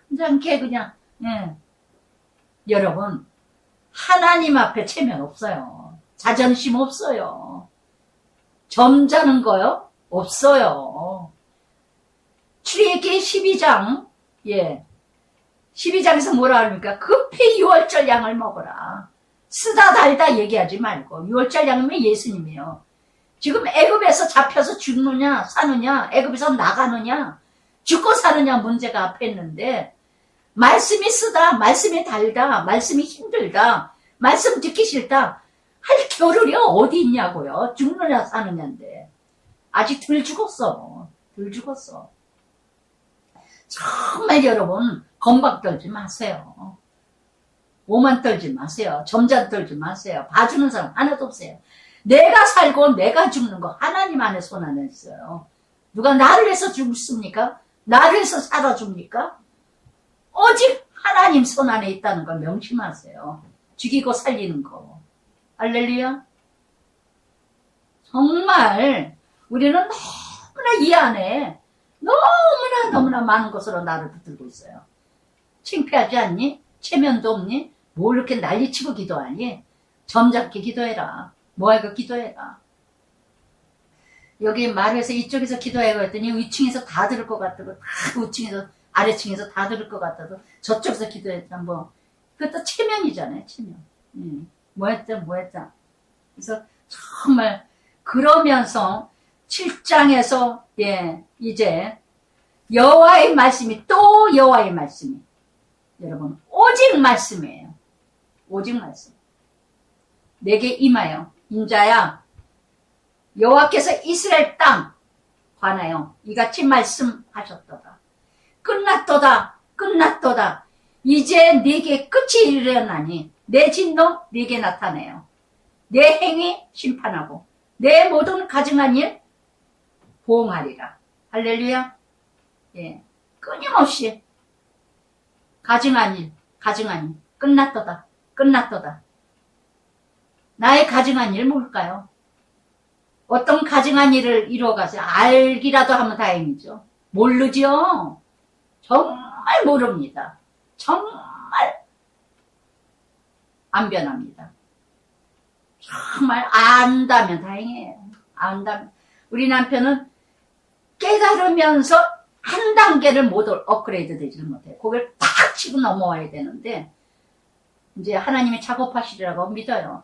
참잖게 그냥, 여러분, 하나님 앞에 체면 없어요. 자존심 없어요. 점잖은 거요? 없어요. 출애굽기 12장, 12장에서 뭐라 합니까? 급히 6월절 양을 먹어라. 쓰다 달다 얘기하지 말고 6월절 양이면 예수님이에요. 지금 애굽에서 잡혀서 죽느냐 사느냐 애굽에서 나가느냐 죽고 사느냐 문제가 앞에 있는데 말씀이 쓰다 말씀이 달다 말씀이 힘들다 말씀 듣기 싫다 할 겨를이 어디 있냐고요. 죽느냐 사느냐인데 아직 덜 죽었어. 정말 여러분 건방 떨지 마세요. 오만 떨지 마세요. 점잖 떨지 마세요. 봐주는 사람 하나도 없어요. 내가 살고 내가 죽는 거 하나님 안에 손 안에 있어요. 누가 나를 위해서 죽습니까? 나를 위해서 살아줍니까? 오직 하나님 손 안에 있다는 걸 명심하세요. 죽이고 살리는 거. 할렐루야. 정말 우리는 너무나 이 안에 너무나 많은 것으로 나를 붙들고 있어요. 창피하지 않니? 체면도 없니? 뭘 이렇게 난리치고 기도하니? 점잖게 기도해라. 뭐하고 기도해라. 여기 말해서 이쪽에서 기도해야 했더니 위층에서 다 들을 것 같다고 우층에서 아래층에서 다 들을 것 같다고 저쪽에서 기도했다 그것도 체면이잖아요. 체면. 뭐했다. 그래서 정말 그러면서 7장에서 이제 여호와의 말씀이 또 여호와의 말씀이 여러분 오직 말씀이에요. 오직 말씀. 내게 임하여 인자야 여호와께서 이스라엘 땅 관하여 이같이 말씀하셨도다. 끝났도다. 끝났도다. 이제 네게 끝이 이르려나니 내 진노 네게 나타내요. 내 행위 심판하고 내 모든 가증한 일 보응하리라. 할렐루야. 끊임없이 가증한 일 끝났도다. 끝났도다. 나의 가증한 일 뭘까요? 어떤 가증한 일을 이루어가세요? 알기라도 하면 다행이죠. 모르죠. 정말 모릅니다. 정말 안 변합니다. 정말 안다면 다행이에요. 안다면. 우리 남편은 깨달으면서 한 단계를 못 업그레이드 되지를 못해요. 그걸 탁 치고 넘어와야 되는데 이제 하나님이 작업하시리라고 믿어요.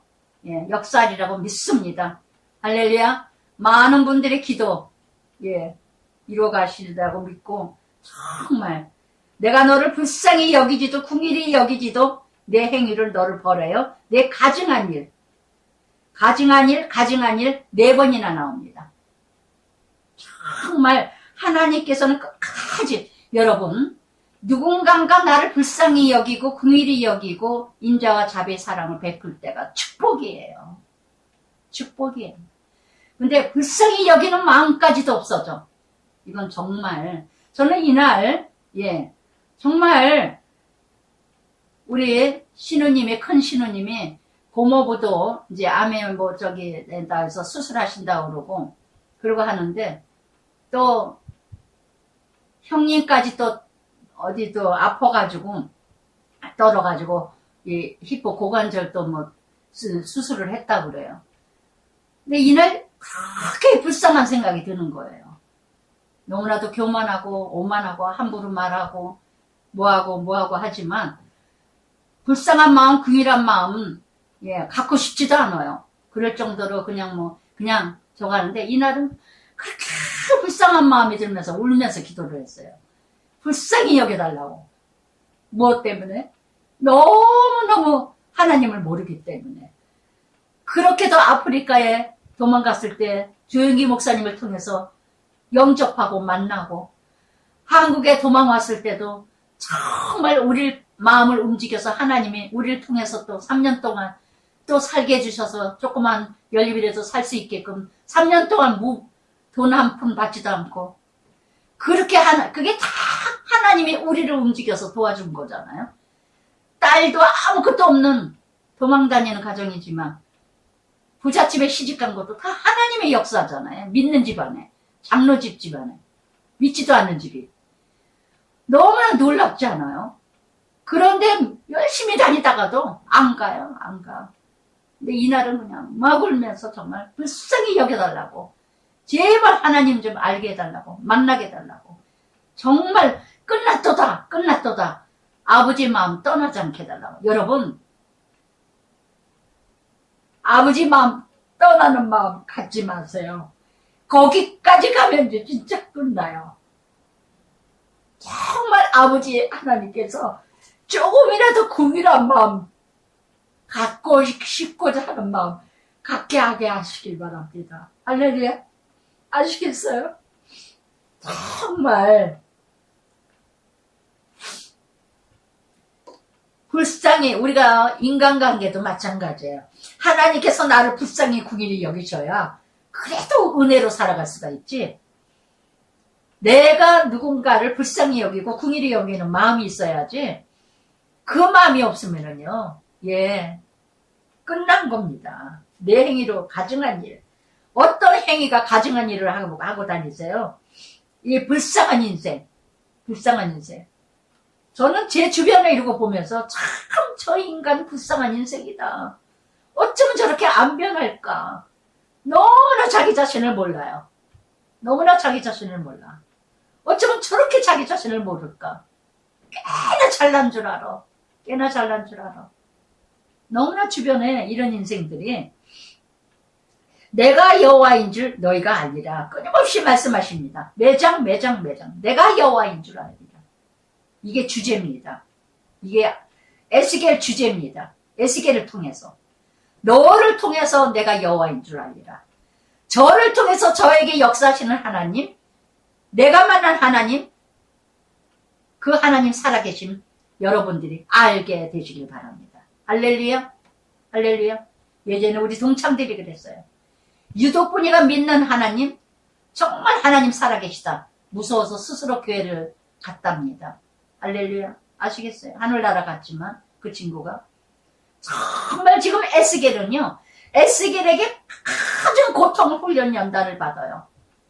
역사리라고 믿습니다. 할렐루야. 많은 분들의 기도 이루어가시리라고 믿고 정말 내가 너를 불쌍히 여기지도 궁일이 여기지도 내 행위를 너를 벌어요. 내 가증한 일 4번이나 나옵니다. 정말 하나님께서는 끝까지 여러분 누군가가 나를 불쌍히 여기고 긍휼히 여기고 인자와 자비의 사랑을 베풀 때가 축복이에요. 축복이에요. 근데 불쌍히 여기는 마음까지도 없어져. 이건 정말 저는 이날 정말 우리 신우님의 큰 신우님이 고모부도 이제 암에 해서 수술하신다고 그러고 하는데 또 형님까지 또 어디도 아파가지고 떨어가지고 이 히포 고관절도 수술을 했다고 그래요. 근데 이날 그렇게 불쌍한 생각이 드는 거예요. 너무나도 교만하고 오만하고 함부로 말하고 뭐하고 하지만 불쌍한 마음, 긍휼한 마음 갖고 싶지도 않아요. 그럴 정도로 그냥 저거 하는데 이날은 그렇게 불쌍한 마음이 들면서 울면서 기도를 했어요. 불쌍히 여겨달라고. 무엇 때문에? 너무너무 하나님을 모르기 때문에. 그렇게도 아프리카에 도망갔을 때 조영기 목사님을 통해서 영접하고 만나고 한국에 도망왔을 때도 정말 우리 마음을 움직여서 하나님이 우리를 통해서 또 3년 동안 또 살게 해주셔서 조그만 연립이라도 살 수 있게끔 3년 동안 돈 한 푼 받지도 않고 그렇게 그게 다 하나님이 우리를 움직여서 도와준 거잖아요. 딸도 아무것도 없는 도망다니는 가정이지만 부잣집에 시집간 것도 다 하나님의 역사잖아요. 믿는 집안에 장로집 집안에 믿지도 않는 집이 너무나 놀랍지 않아요? 그런데 열심히 다니다가도 안 가요. 안 가. 근데 이날은 그냥 막 울면서 정말 불쌍히 여겨달라고 제발 하나님 좀 알게 해달라고 만나게 해달라고 정말 끝났도다 아버지 마음 떠나지 않게 해달라고. 여러분 아버지 마음 떠나는 마음 갖지 마세요. 거기까지 가면 이제 진짜 끝나요. 정말 아버지 하나님께서 조금이라도 긍휼한 마음 갖고 싶고자 하는 마음 갖게 하게 하시길 바랍니다. 할렐루야. 아시겠어요? 정말 불쌍히 우리가 인간관계도 마찬가지예요. 하나님께서 나를 불쌍히 긍휼히 여기셔야 그래도 은혜로 살아갈 수가 있지. 내가 누군가를 불쌍히 여기고 긍휼히 여기는 마음이 있어야지. 그 마음이 없으면은요, 끝난 겁니다. 내 행위로 가증한 일. 어떤 행위가 가증한 일을 하고 다니세요? 이 불쌍한 인생. 저는 제 주변에 이러고 보면서 참 저 인간 불쌍한 인생이다. 어쩌면 저렇게 안 변할까. 너무나 자기 자신을 몰라요. 너무나 자기 자신을 몰라. 어쩌면 저렇게 자기 자신을 모를까. 꽤나 잘난 줄 알아. 너무나 주변에 이런 인생들이 내가 여호와인 줄 너희가 알리라. 끊임없이 말씀하십니다. 매장. 내가 여호와인 줄 알리라. 이게 주제입니다. 이게 에스겔 주제입니다. 에스겔을 통해서. 너를 통해서 내가 여호와인 줄 알리라. 저를 통해서 저에게 역사하시는 하나님, 내가 만난 하나님, 그 하나님 살아계심 여러분들이 알게 되시길 바랍니다. 할렐루야. 할렐루야. 예전에 우리 동창들이 그랬어요. 유독분이가 믿는 하나님, 정말 하나님 살아계시다. 무서워서 스스로 교회를 갔답니다. 할렐루야. 아시겠어요? 하늘나라 갔지만 그 친구가 정말 지금 에스겔은요, 에스겔에게 가진 고통 훈련 연단을 받아요.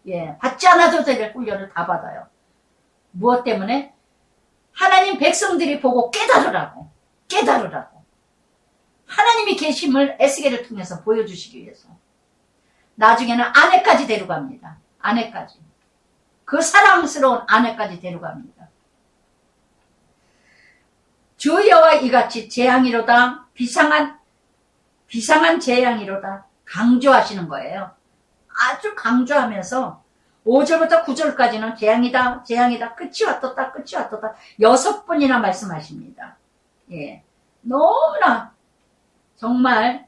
예, 받지 않아도 될 훈련을 다 받아요. 무엇 때문에? 하나님 백성들이 보고 깨달으라고. 하나님이 계심을 에스겔을 통해서 보여주시기 위해서. 나중에는 아내까지 데려갑니다. 아내까지. 그 사랑스러운 아내까지 데려갑니다. 주 여호와 이같이 재앙이로다. 비상한 재앙이로다. 강조하시는 거예요. 아주 강조하면서 5절부터 9절까지는 재앙이다. 끝이 왔다. 6번이나 말씀하십니다. 예. 너무나 정말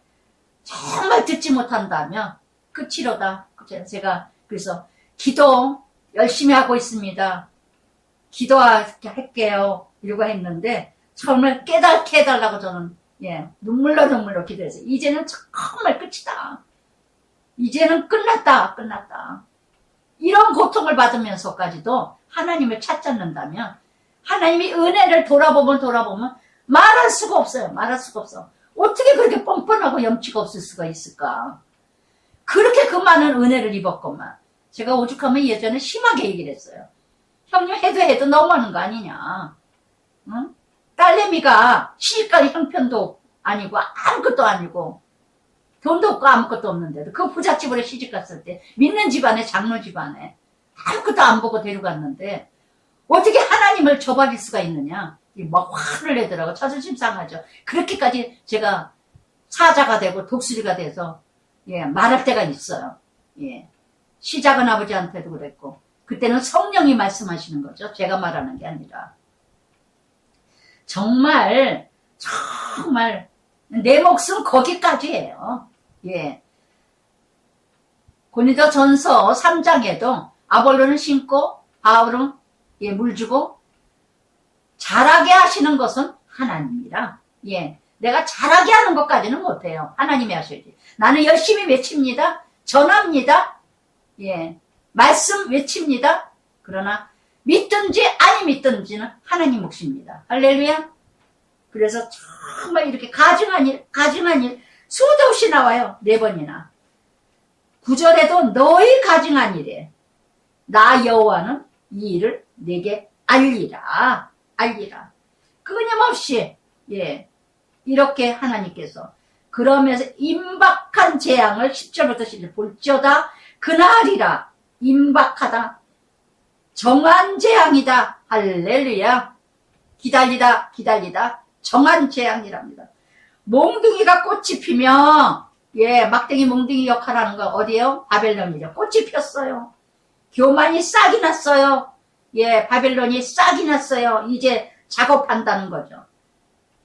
듣지 못한다면 끝이로다. 제가 그래서 기도 열심히 하고 있습니다. 기도할게요. 이러고 했는데 정말 깨닫게 해달라고 저는 눈물로 기도했어요. 이제는 정말 끝이다. 이제는 끝났다. 이런 고통을 받으면서까지도 하나님을 찾지 않는다면 하나님이 은혜를 돌아보면 말할 수가 없어요. 어떻게 그렇게 뻔뻔하고 염치가 없을 수가 있을까? 그렇게 그 많은 은혜를 입었건만 제가 오죽하면 예전에 심하게 얘기를 했어요. 형님 해도 너무하는 거 아니냐. 응? 딸내미가 시집갈 형편도 아니고 아무것도 아니고 돈도 없고 아무것도 없는데도 그 부잣집으로 시집갔을 때 믿는 집안에 장로 집안에 아무것도 안 보고 데려갔는데 어떻게 하나님을 저버릴 수가 있느냐. 막 화를 내더라고. 자존심 상하죠. 그렇게까지 제가 사자가 되고 독수리가 돼서 말할 때가 있어요. 시작은 아버지한테도 그랬고 그때는 성령이 말씀하시는 거죠. 제가 말하는 게 아니라. 정말 내 목숨 거기까지예요. 고린도전서 3장에도 아볼로는 심고 바울은 물 주고 자라게 하시는 것은 하나님이라. 내가 자라게 하는 것까지는 못해요. 하나님이 하셔야지. 나는 열심히 외칩니다. 전합니다. 말씀 외칩니다. 그러나 믿든지 아니 믿든지는 하나님 몫입니다. 할렐루야. 그래서 정말 이렇게 가증한 일 수도 없이 나와요. 4번이나. 9절에도 너희 가증한 일에 나 여호와는 이 일을 내게 알리라. 끊임없이 이렇게 하나님께서 그러면서 임박한 재앙을 10절부터 11절 볼지어다 그날이라. 임박하다. 정한 재앙이다. 할렐루야. 기다리다 정한 재앙이랍니다. 몽둥이가 꽃이 피면 막댕이 몽둥이 역할하는 거 어디에요? 바벨론이죠. 꽃이 폈어요. 교만이 싹이 났어요. 바벨론이 싹이 났어요. 이제 작업한다는 거죠.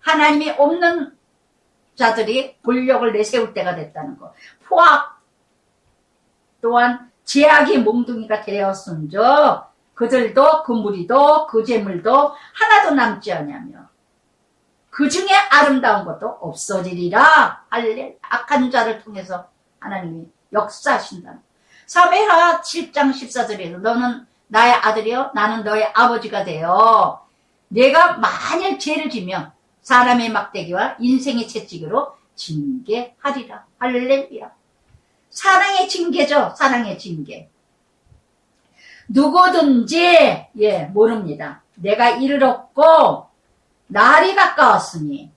하나님이 없는 자들이 권력을 내세울 때가 됐다는 거. 포악 또한 제약이 몽둥이가 되었은저 그들도 그 무리도 그 재물도 하나도 남지 않냐며 그 중에 아름다운 것도 없어지리라. 할렐. 악한 자를 통해서 하나님이 역사하신다. 사무엘하 7장 14절에서 너는 나의 아들이요 나는 너의 아버지가 되어 내가 만일 죄를 지면 사람의 막대기와 인생의 채찍으로 징계하리라. 할렐루야. 사랑의 징계죠. 사랑의 징계. 누구든지 모릅니다. 내가 이를 얻고 날이 가까웠으니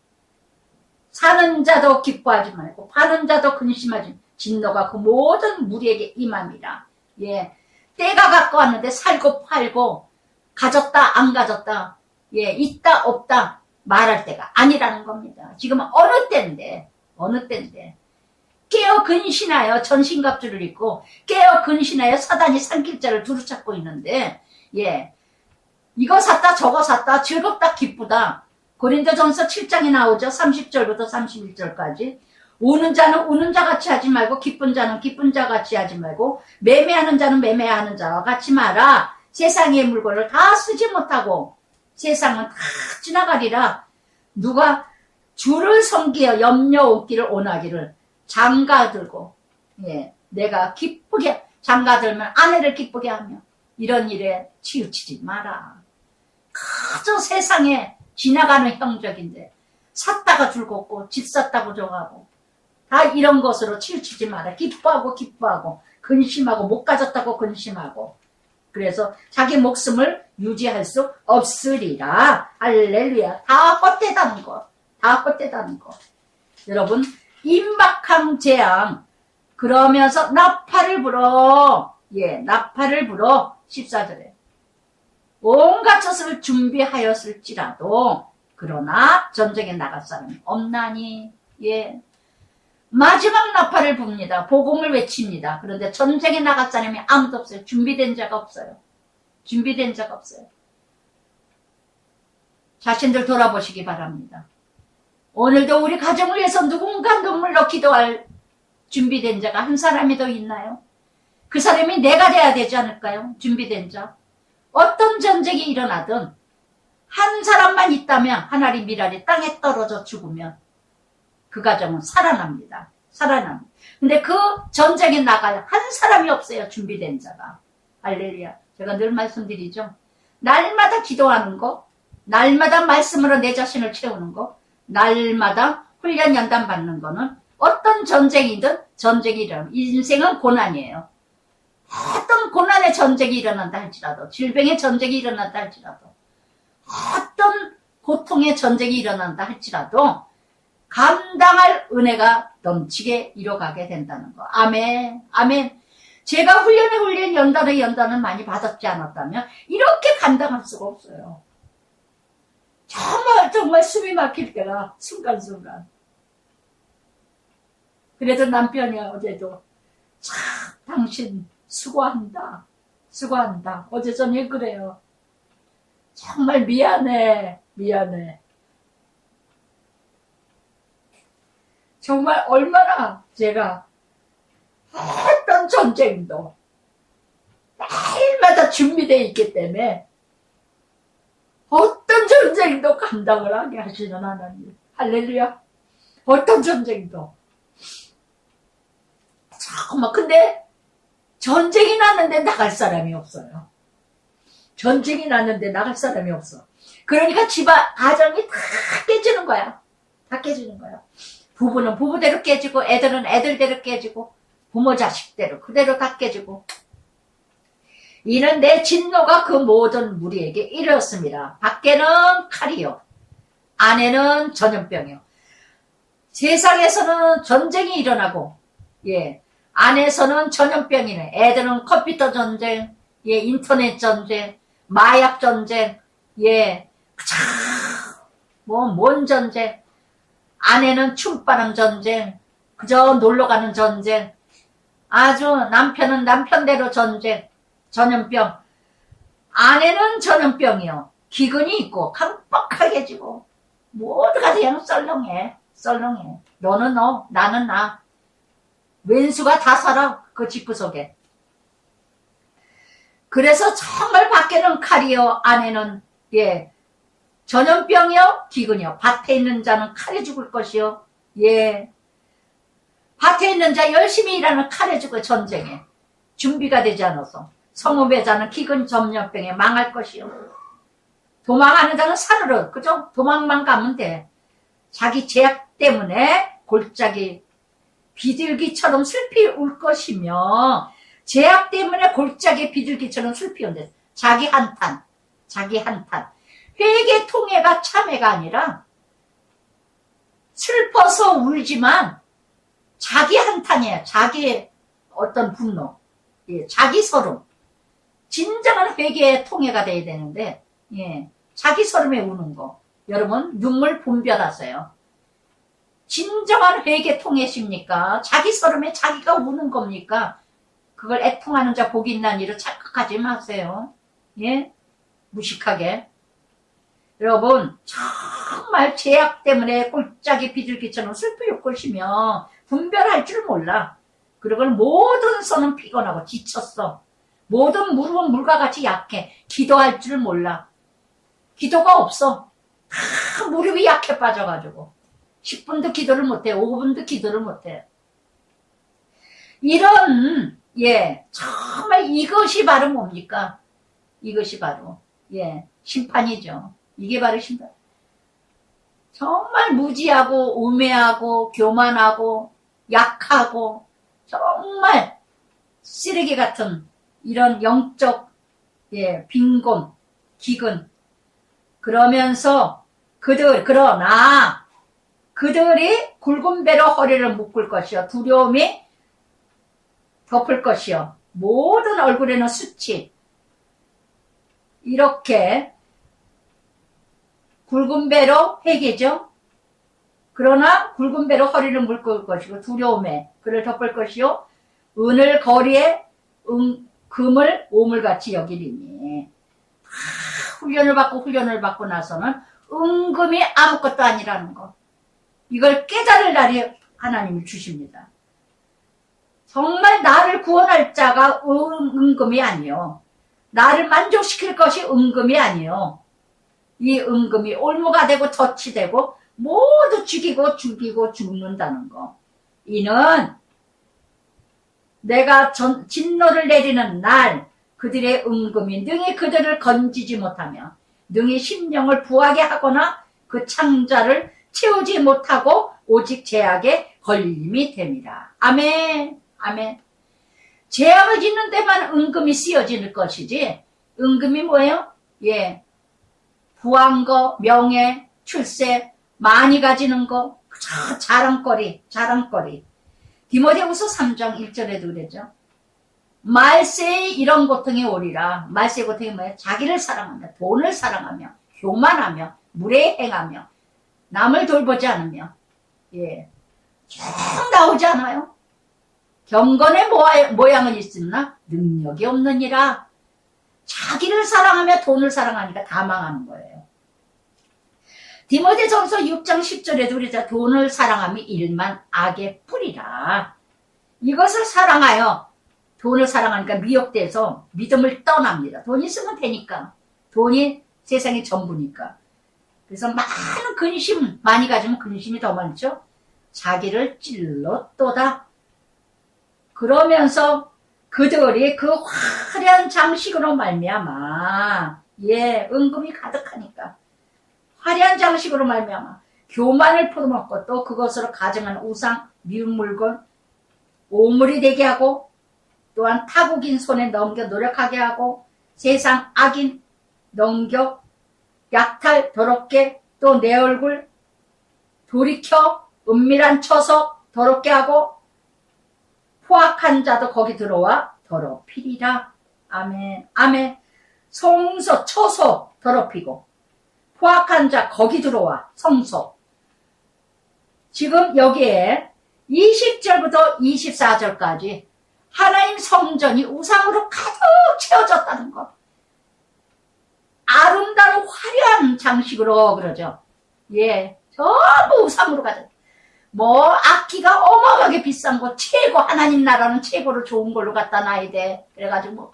사는 자도 기뻐하지 말고 파는 자도 근심하지 진노가 그 모든 무리에게 임함이라. 때가 가까웠는데 살고 팔고 가졌다 안 가졌다 있다 없다 말할 때가 아니라는 겁니다. 지금은 어느 때인데 깨어 근신하여 전신갑주를 입고 깨어 근신하여 사단이 산길자를 두루찾고 있는데, 예, 이거 샀다 저거 샀다 즐겁다 기쁘다. 고린도전서 7장에 나오죠. 30절부터 31절까지. 우는 자는 우는 자 같이 하지 말고 기쁜 자는 기쁜 자 같이 하지 말고 매매하는 자는 매매하는 자와 같이 마라. 세상의 물건을 다 쓰지 못하고 세상은 다 지나가리라. 누가 주를 섬기어 염려 없기를 원하기를 장가들고, 예, 내가 기쁘게 장가들면 아내를 기쁘게 하며 이런 일에 치우치지 마라. 그저 세상에 지나가는 형적인데 샀다가 즐겁고 집 샀다고 좋아하고 다 이런 것으로 치우치지 마라. 기뻐하고 기뻐하고 근심하고 못 가졌다고 근심하고 그래서 자기 목숨을 유지할 수 없으리라. 할렐루야. 다 헛되다는 거. 다 헛되다는 거. 여러분, 임박한 재앙 그러면서 나팔을 불어. 예, 나팔을 불어. 14절에 온갖 것을 준비하였을지라도 그러나 전쟁에 나갈 사람이 없나니. 예, 마지막 나팔을 붑니다. 복음을 외칩니다. 그런데 전쟁에 나갈 사람이 아무도 없어요. 준비된 자가 없어요. 준비된 자가 없어요. 자신들 돌아보시기 바랍니다. 오늘도 우리 가정을 위해서 누군가 눈물로 기도할 준비된 자가 한 사람이 더 있나요? 그 사람이 내가 돼야 되지 않을까요? 준비된 자. 어떤 전쟁이 일어나든 한 사람만 있다면 하나님 미랄이 땅에 떨어져 죽으면 그 가정은 살아납니다. 살아납니다. 근데 그 전쟁에 나갈 한 사람이 없어요. 준비된 자가. 할렐루야. 제가 늘 말씀드리죠. 날마다 기도하는 거, 날마다 말씀으로 내 자신을 채우는 거, 날마다 훈련 연단 받는 거는 어떤 전쟁이든 전쟁이 일어나면 인생은 고난이에요. 어떤 고난의 전쟁이 일어난다 할지라도 질병의 전쟁이 일어난다 할지라도 어떤 고통의 전쟁이 일어난다 할지라도 감당할 은혜가 넘치게 이뤄가게 된다는 거. 아멘. 아멘. 제가 훈련 연단을 많이 받았지 않았다면 이렇게 감당할 수가 없어요. 정말 숨이 막힐 때가 순간순간. 그래도 남편이 어제도 참 당신 수고한다. 수고한다. 어제 저녁에 그래요. 정말 미안해. 미안해. 정말 얼마나 제가 어떤 전쟁도 매일마다 준비되어 있기 때문에 어떤 전쟁도 감당을 하게 하시는 하나님. 할렐루야. 어떤 전쟁도. 잠깐만, 근데 전쟁이 났는데 나갈 사람이 없어요. 전쟁이 났는데 나갈 사람이 없어. 그러니까 가정이 다 깨지는 거야. 다 깨지는 거야. 부부는 부부대로 깨지고 애들은 애들대로 깨지고 부모 자식대로 그대로 다 깨지고 이는 내 진노가 그 모든 무리에게 이르렀습니다. 밖에는 칼이요 안에는 전염병이요. 세상에서는 전쟁이 일어나고 예 안에서는 전염병이네. 애들은 컴퓨터 전쟁, 예 인터넷 전쟁, 마약 전쟁, 예 뭔 전쟁. 아내는 춤바람 전쟁, 그저 놀러가는 전쟁, 아주 남편은 남편대로 전쟁, 전염병. 아내는 전염병이요. 기근이 있고 깜빡하게 지고 모두가 그냥 썰렁해. 썰렁해. 너는 너, 나는 나. 왼수가 다 살아. 그 집구석에. 그래서 정말 밖에는 칼이요. 안에는 예 전염병이요, 기근이요. 밭에 있는 자는 칼에 죽을 것이요. 예. 밭에 있는 자 열심히 일하는 칼에 죽을 전쟁에 준비가 되지 않아서 성읍의 자는 기근 전염병에 망할 것이요. 도망하는 자는 산으로 그죠? 도망만 가면 돼. 자기 죄악 때문에 골짜기 비둘기처럼 슬피 울 것이며 죄악 때문에 골짜기 비둘기처럼 슬피 온대. 자기 한탄. 자기 한탄. 회개 통해가 참회가 아니라 슬퍼서 울지만 자기 한탄이에요. 자기의 어떤 분노, 예, 자기 서름. 진정한 회개의 통해가 돼야 되는데 예, 자기 서름에 우는 거. 여러분 눈물 분별하세요. 진정한 회개 통해십니까? 자기 서름에 자기가 우는 겁니까? 그걸 애통하는 자 복이 있나니로 착각하지 마세요. 예? 무식하게. 여러분, 정말 죄악 때문에 꼴짝이 비둘기처럼 슬프게 꼴시며 분별할 줄 몰라. 그리고 모든 손은 피곤하고 지쳤어. 모든 무릎은 물과 같이 약해. 기도할 줄 몰라. 기도가 없어. 다 무릎이 약해 빠져가지고 10분도 기도를 못해. 5분도 기도를 못해. 이런 정말 이것이 바로 뭡니까? 이것이 바로 심판이죠. 이게 바로 심판. 정말 무지하고 우매하고 교만하고 약하고 정말 쓰레기 같은 이런 영적 빈곤, 기근. 그러면서 그러나 그들이 굵은 배로 허리를 묶을 것이요 두려움이 덮을 것이요 모든 얼굴에는 수치. 이렇게 굵은 배로 회개죠. 그러나 굵은 배로 허리를 묶을 것이고 두려움에 그를 덮을 것이요 은을 거리에 금을 오물같이 여기리니. 훈련을 받고 나서는 은금이 아무것도 아니라는 거. 이걸 깨달을 날이 하나님이 주십니다. 정말 나를 구원할 자가 은금이 아니요. 나를 만족시킬 것이 은금이 아니요. 이 은금이 올무가 되고 덫이 되고 모두 죽이고 죽는다는 거. 이는 내가 진노를 내리는 날 그들의 은금이 능히 그들을 건지지 못하며 능히 심령을 부하게 하거나 그 창자를 채우지 못하고 오직 죄악에 걸림이 됩니다. 아멘. 아멘. 죄악을 짓는 데만 은금이 쓰여지는 것이지. 은금이 뭐예요? 부한 거, 명예, 출세, 많이 가지는 거, 자랑거리. 디모데후서 3장 1절에도 그랬죠. 말세에 이런 고통이 오리라. 말세의 고통이 뭐예요? 자기를 사랑하며 돈을 사랑하며 교만하며 무례행하며 남을 돌보지 않으며 쭉 나오지 않아요? 경건의 모양은 있으나 능력이 없느니라. 자기를 사랑하며 돈을 사랑하니까 다 망하는 거예요. 디모데전서 6장 10절에도 그러자 돈을 사랑함이 일만 악의 뿌리라. 이것을 사랑하여 돈을 사랑하니까 미혹돼서 믿음을 떠납니다. 돈 있으면 되니까. 돈이 세상의 전부니까. 그래서 많은 근심, 많이 가지면 근심이 더 많죠. 자기를 찔렀도다. 그러면서 그들이 그 화려한 장식으로 말미암아 은금이 가득하니까 화려한 장식으로 말미암아 교만을 풀어먹고 또 그것으로 가정한 우상, 미운 물건, 오물이 되게 하고 또한 타국인 손에 넘겨 노력하게 하고 세상 악인 넘겨 약탈 더럽게 또 내 얼굴 돌이켜 은밀한 처석 더럽게 하고 포악한 자도 거기 들어와 더럽히리라. 아멘. 아멘. 성소 처소 더럽히고 포악한 자 거기 들어와 성소. 지금 여기에 20절부터 24절까지 하나님 성전이 우상으로 가득 채워졌다는 것. 아름다운 화려한 장식으로 그러죠. 전부 우상으로 가득. 악기가 어마어마하게 비싼 거 최고 하나님 나라는 최고로 좋은 걸로 갖다 놔야 돼. 그래가지고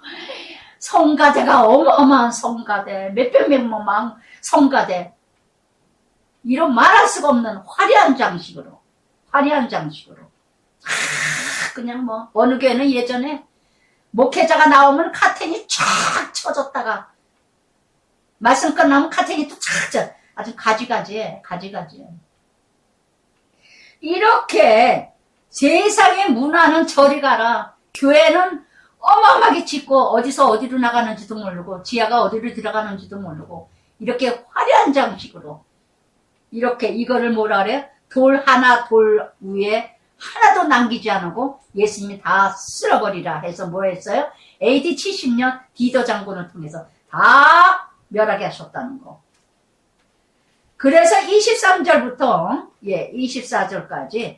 성가대가 어마어마한 성가대 몇백만 성가대 이런 말할 수가 없는 화려한 장식으로 그냥 어느 교회는 예전에 목회자가 나오면 카텐이 쫙 쳐졌다가 말씀 끝나면 카텐이 또 쫙 아주 가지가지해. 이렇게 세상의 문화는 저리 가라. 교회는 어마어마하게 짓고 어디서 어디로 나가는지도 모르고 지하가 어디로 들어가는지도 모르고 이렇게 화려한 장식으로 이렇게 이거를 뭐라 그래? 돌 위에 하나도 남기지 않고 예수님이 다 쓸어버리라 해서 뭐 했어요? AD 70년 디도 장군을 통해서 다 멸하게 하셨다는 거. 그래서 23절부터 24절까지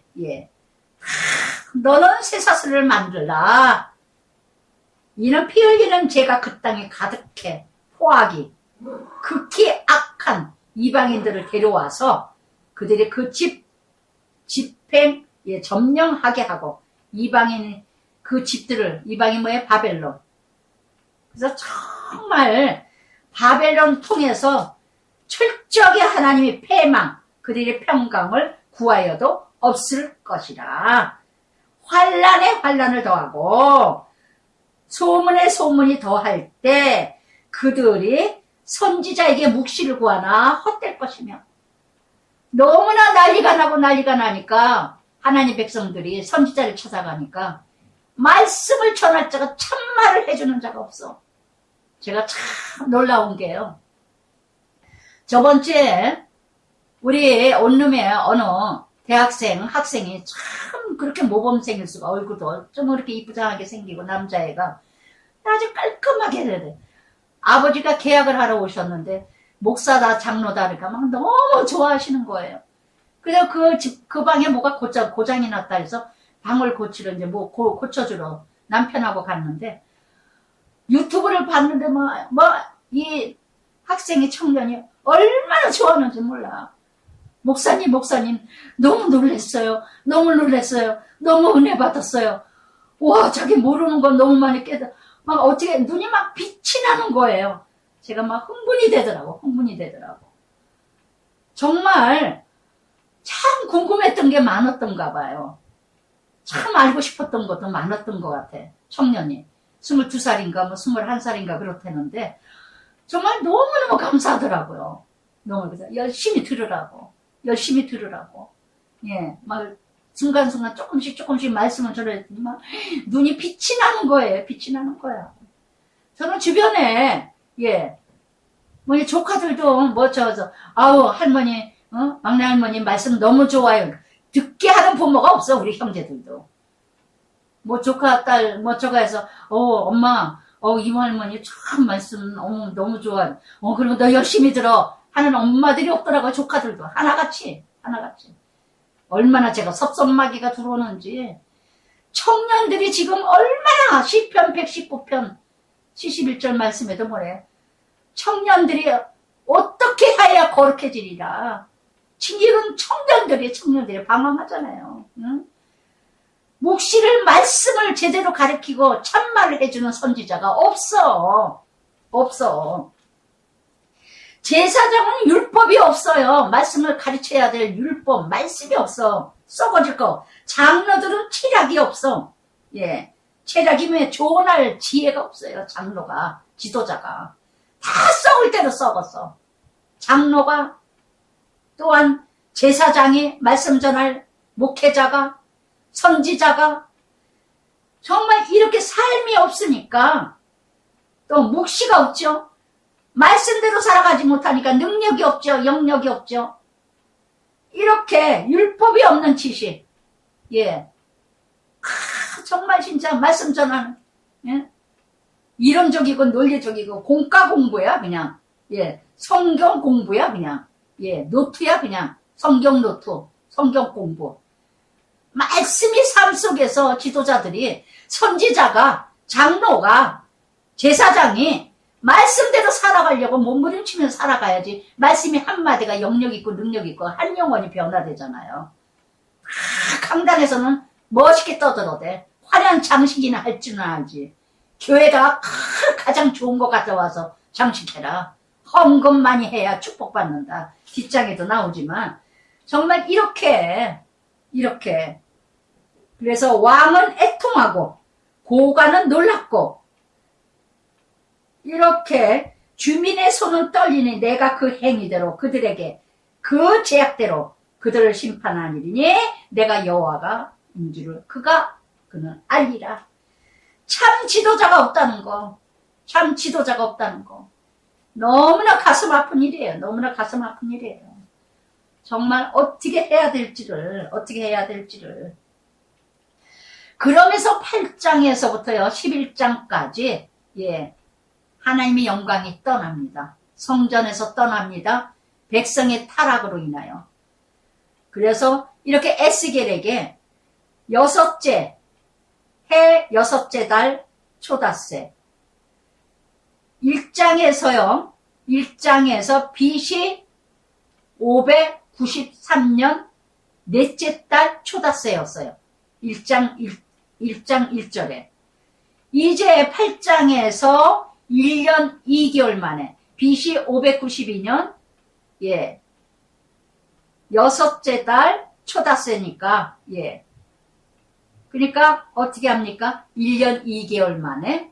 너는 쇠사슬을 만들라. 이는 피 흘리는 죄가 그 땅에 가득해. 포악이 극히 악한 이방인들을 데려와서 그들이 그 집행 점령하게 하고 이방인 그 집들을 이방인 뭐에 바벨론. 그래서 정말 바벨론 통해서 철저하게 하나님이 패망 그들의 평강을 구하여도 없을 것이라. 환난에 환난을 더하고 소문에 소문이 더할 때 그들이 선지자에게 묵시를 구하나 헛될 것이며. 너무나 난리가 나고 난리가 나니까 하나님 백성들이 선지자를 찾아가니까 말씀을 전할 자가 참말을 해주는 자가 없어. 제가 참 놀라운 게요. 저번 주에 우리 온룸의 어느 학생이 참 그렇게 모범생일 수가, 얼굴도 좀 그렇게 이쁘장하게 생기고 남자애가 아주 깔끔하게 해야 돼. 아버지가 계약을 하러 오셨는데 목사다 장로다 그러니까 막 너무 좋아하시는 거예요. 그래서 그 방에 뭐가 고장이 났다 해서 방을 고치러 이제 고쳐주러 남편하고 갔는데 유튜브를 봤는데 이 학생이 청년이 얼마나 좋아하는지 몰라. 목사님 너무 놀랐어요. 너무 은혜 받았어요. 와, 자기 모르는 건 너무 많이 깨달아. 막 어떻게 눈이 막 빛이 나는 거예요. 제가 막 흥분이 되더라고. 정말 참 궁금했던 게 많았던가 봐요. 참 알고 싶었던 것도 많았던 것 같아. 청년이 22살인가 21살인가 그렇다는데 정말 너무너무 감사하더라고요. 너무 그래서 열심히 들으라고. 막 순간순간 조금씩 말씀을 전했더니만 눈이 빛이 나는 거예요. 저는 주변에 조카들도 아우 할머니 막내 할머니 말씀 너무 좋아요. 듣게 하는 부모가 없어. 우리 형제들도 조카 딸 저거 해서 엄마 이모 할머니 참 말씀 너무 좋아. 그리고 너 열심히 들어 하는 엄마들이 없더라고요. 조카들도 하나같이 얼마나 제가 섭섭마귀가 들어오는지. 청년들이 지금 얼마나 시편 119편 71절 말씀에도 뭐래. 청년들이 어떻게 해야 거룩해지리라. 지금 청년들이 방황하잖아요. 응? 묵시를 말씀을 제대로 가르치고 참말을 해주는 선지자가 없어. 제사장은 율법이 없어요. 말씀을 가르쳐야 될 율법, 말씀이 없어. 썩어질 거. 장로들은 체력이 없어. 체력이면 조언할 지혜가 없어요. 장로가, 지도자가. 다 썩을 대로 썩었어. 장로가, 또한 제사장이, 말씀 전할 목회자가, 선지자가, 정말 이렇게 삶이 없으니까 또 묵시가 없죠. 말씀대로 살아가지 못하니까 능력이 없죠. 영력이 없죠. 이렇게 율법이 없는 지식. 정말 진짜 말씀 전하는 이론적이고 논리적이고 공과 공부야 그냥. 성경 공부야 그냥. 노트야 그냥. 성경 노트, 성경 공부. 말씀이 삶 속에서 지도자들이, 선지자가, 장로가, 제사장이 말씀대로 살아가려고 몸부림치면서 살아가야지. 말씀이 한마디가 영역 있고 능력 있고 한 영혼이 변화되잖아요. 강단에서는 멋있게 떠들어도 돼. 화려한 장식이나 할 줄은 알지. 교회가 가장 좋은 거 갖다 와서 장식해라. 헌금 많이 해야 축복받는다. 뒷장에도 나오지만 정말 이렇게 그래서 왕은 애통하고 고관은 놀랍고 이렇게 주민의 손은 떨리니 내가 그 행위대로 그들에게 그 죄악대로 그들을 심판하니니 내가 여호와가 인 줄을 그는 알리라. 참 지도자가 없다는 거. 너무나 가슴 아픈 일이에요. 정말 어떻게 해야 될지를. 그러면서 8장에서부터요 11장까지 하나님의 영광이 떠납니다. 성전에서 떠납니다. 백성의 타락으로 인하여. 그래서 이렇게 에스겔에게 해 여섯째 달 초닷새 1장에서요. 1장에서 BC 593년 넷째 달 초닷새였어요. 1장 1절에. 이제 8장에서 1년 2개월 만에 BC 592년 여섯째 달 초닷새니까 그러니까 어떻게 합니까? 1년 2개월 만에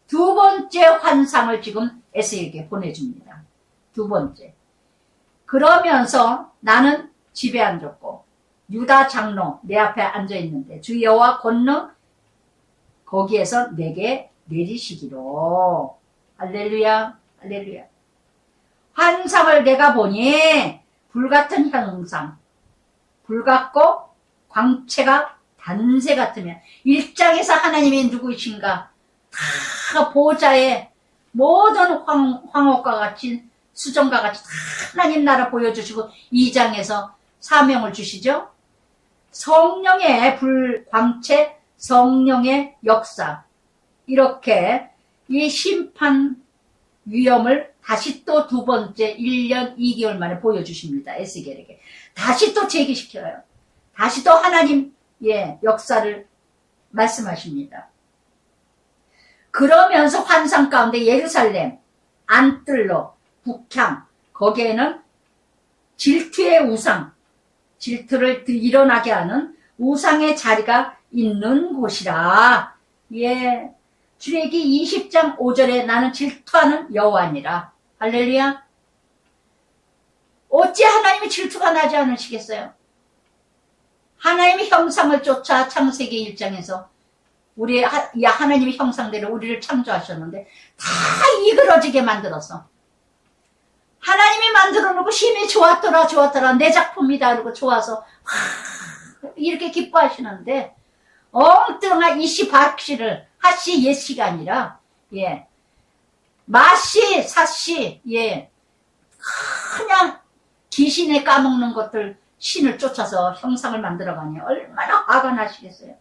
두 번째 환상을 지금 에스겔에게 보내줍니다. 두 번째. 그러면서 나는 집에 앉았고 유다 장로 내 앞에 앉아있는데 주 여호와 권능 거기에서 내게 내리시기로. 할렐루야, 할렐루야. 환상을 내가 보니 불같은 형상, 불같고 광채가 단새 같으면 1장에서 하나님이 누구이신가 다 보좌에 모든 황홀과 같이 수정과 같이 다 하나님 나라 보여주시고 2장에서 사명을 주시죠. 성령의 불광채, 성령의 역사, 이렇게 이 심판 위험을 다시 또 두 번째 1년 2개월 만에 보여주십니다. 에스겔에게. 다시 또 제기시켜요. 다시 또 하나님 역사를 말씀하십니다. 그러면서 환상 가운데 예루살렘, 안뜰로, 북향, 거기에는 질투의 우상, 질투를 일어나게 하는 우상의 자리가 있는 곳이라. 출애기 20장 5절에 나는 질투하는 여호와니라. 할렐루야. 어찌 하나님이 질투가 나지 않으시겠어요? 하나님의 형상을 쫓아 창세기 1장에서 우리 하나님의 형상대로 우리를 창조하셨는데 다 이그러지게 만들었어. 하나님이 만들어 놓고 힘이 좋았더라 내 작품이다 그러고 좋아서 이렇게 기뻐하시는데 엉뚱한 이씨 박씨를 하씨 예씨가 아니라 마씨 사씨 그냥 귀신에 까먹는 것들 신을 쫓아서 형상을 만들어가니 얼마나 화가 나시겠어요.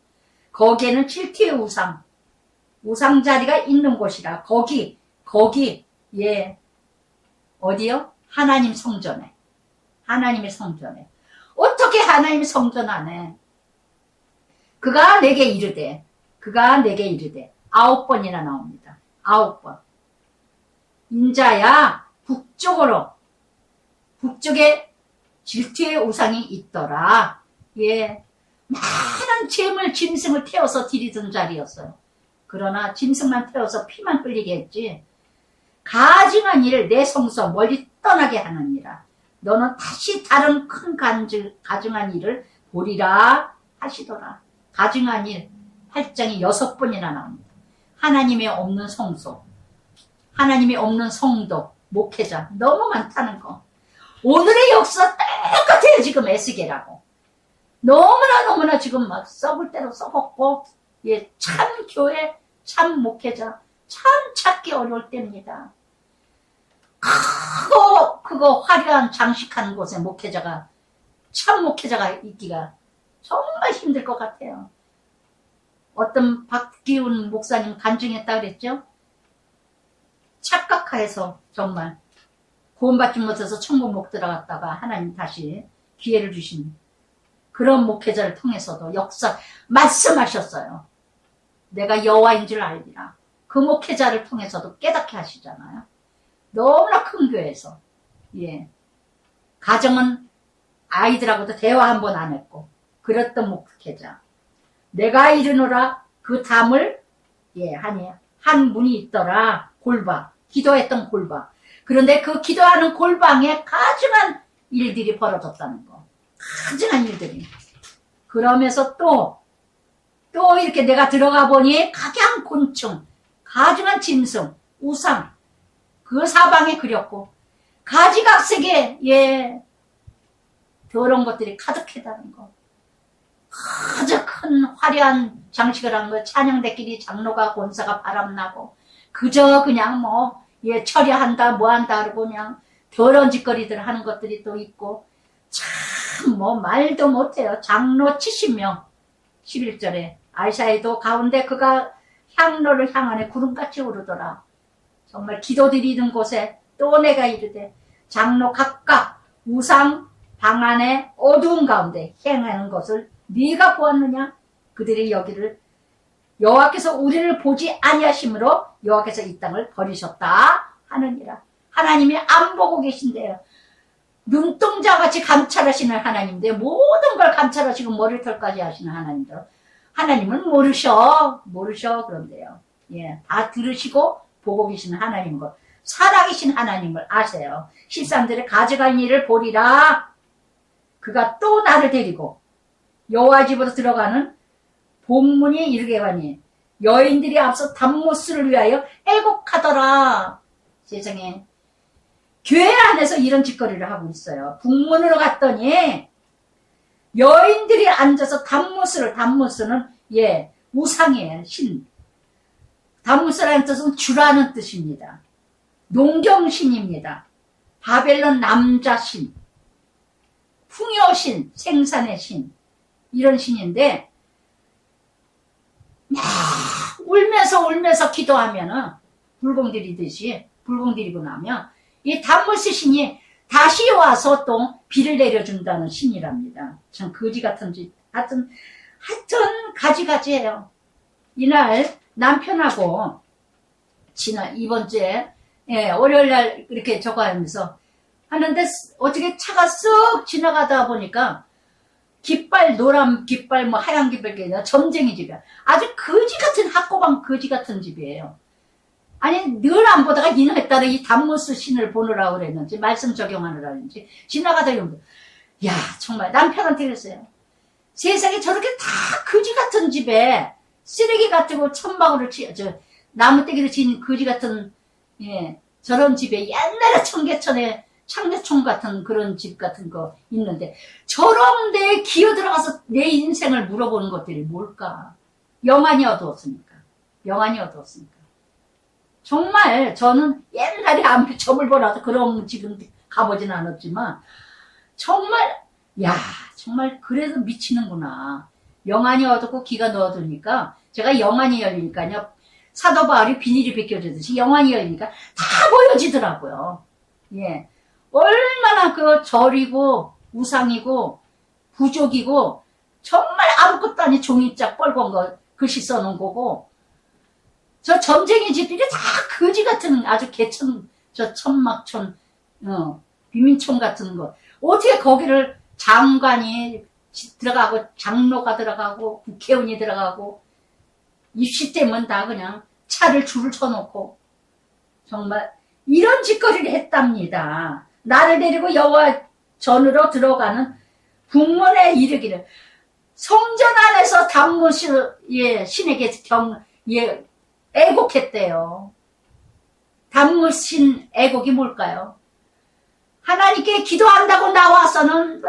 거기에는 질투의 우상 자리가 있는 곳이라. 거기 어디요? 하나님 성전에. 하나님의 성전에. 어떻게 하나님 성전 안에 그가 내게 이르되 9번이나 나옵니다. 9번. 인자야 북쪽에 질투의 우상이 있더라. 많은 재물 짐승을 태워서 들이던 자리였어요. 그러나 짐승만 태워서 피만 흘리게 했지 가증한 일을 내 성소 멀리 떠나게 하느니라. 너는 다시 다른 큰 가증한 일을 보리라 하시더라. 가증한 일 8장이 6번이나 나옵니다. 하나님의 없는 성소, 하나님이 없는 성도, 목회자 너무 많다는 거. 오늘의 역사 똑같아요. 지금 에스겔하고 너무나 지금 막 썩을 대로 썩었고 참 교회, 참 목회자 참 찾기 어려울 때입니다. 그거 화려한 장식한 곳에 참 목회자가 있기가 정말 힘들 것 같아요. 어떤 박기훈 목사님 간증했다 그랬죠? 착각해서 정말 구원받지 못해서 천국 못 들어갔다가 하나님 다시 기회를 주신 그런 목회자를 통해서도 역사 말씀하셨어요. 내가 여호와인 줄 알리라. 그 목회자를 통해서도 깨닫게 하시잖아요. 너무나 큰 교회에서 가정은 아이들하고도 대화 한 번 안 했고 그랬던 목회자. 내가 이르노라 그 담을 한 문이 있더라. 골방, 기도했던 골방. 그런데 그 기도하는 골방에 가증한 일들이 벌어졌다는 거. 가증한 일들이. 그러면서 또 이렇게 내가 들어가 보니 각양 곤충, 가증한 짐승, 우상 그 사방에 그렸고 가지각색의 더러운 것들이 가득하다는 거. 아주 큰 화려한 장식을 한 거. 찬양대끼리 장로가 권사가 바람나고 그저 그냥 처리한다 뭐한다 그러고 그냥 더러운 짓거리들 하는 것들이 또 있고, 참, 뭐, 말도 못해요. 장로 70명. 11절에. 아이사야도 가운데 그가 향로를 향하네 구름같이 오르더라. 정말 기도드리는 곳에 또 내가 이르되, 장로 각각 우상 방 안에 어두운 가운데 행하는 것을 네가 보았느냐? 그들이 여기를 여호와께서 우리를 보지 아니하심으로 여호와께서 이 땅을 버리셨다 하느니라. 하나님이 안 보고 계신대요. 눈동자같이 감찰하시는 하나님인데 모든 걸 감찰하시고 머리털까지 하시는 하나님들. 하나님은 모르셔 그런데요. 예, 다 들으시고 보고 계시는 하나님인 것. 살아계신 하나님을 아세요. 13절에 가져간 일을 보리라. 그가 또 나를 데리고 여호와 집으로 들어가는 본문이 이르게하니 여인들이 앞서 담모스를 위하여 애곡하더라. 세상에 교회 안에서 이런 짓거리를 하고 있어요. 북문으로 갔더니 여인들이 앉아서 담모스는 예 우상이에요. 신. 담모스라는 뜻은 주라는 뜻입니다. 농경신입니다. 바벨론 남자신, 풍요신, 생산의 신, 이런 신인데 막 울면서 기도하면은 불공들이고 나면 이 담모스 신이 다시 와서 또 비를 내려준다는 신이랍니다. 참 거지 같은 짓. 하여튼 가지가지예요. 이날 남편하고 이번 주에 월요일날 이렇게 저거 하면서 하는데 어떻게 차가 쓱 지나가다 보니까 깃발, 노란 깃발, 뭐 하얀 깃발이 아니라 점쟁이 집이야. 아주 거지 같은 학고방 거지 같은 집이에요. 아니 늘 안 보다가 이날따라 이 담모스 신을 보느라고 그랬는지 말씀 적용하느라는지 지나가다 이러면 야 정말 남편한테 그랬어요. 세상에 저렇게 다 거지 같은 집에 쓰레기 같은 천막으로 나무떼기로 친 거지 같은 예 저런 집에 옛날에 청계천에 창녀촌 같은 그런 집 같은 거 있는데 저런 데에 기어 들어가서 내 인생을 물어보는 것들이 뭘까? 영안이 어두웠으니까. 정말 저는 옛날에 점을 보라서 그런 지금 가보진 않았지만 정말 정말 그래도 미치는구나. 영안이 어둡고 귀가 어두우니까 제가 영안이 열리니까요. 사도 바울이 비닐이 벗겨지듯이 영안이 열리니까 다 보여지더라고요. 예, 얼마나 그 절이고 우상이고 부족이고 정말 아무것도 아닌 종이짝 뻘건 거 글씨 써놓은 거고 저 점쟁이 집들이 다 거지 같은 아주 개천 저 천막촌 비민촌 같은 거 어떻게 거기를 장관이 들어가고 장로가 들어가고 국회의원이 들어가고 입시 때문에 다 그냥 차를 줄을 쳐놓고 정말 이런 짓거리를 했답니다. 나를 데리고 여호와 전으로 들어가는 북문에 이르기를 성전 안에서 담모스 신에게 애곡했대요. 담모신 애곡이 뭘까요? 하나님께 기도한다고 나와서는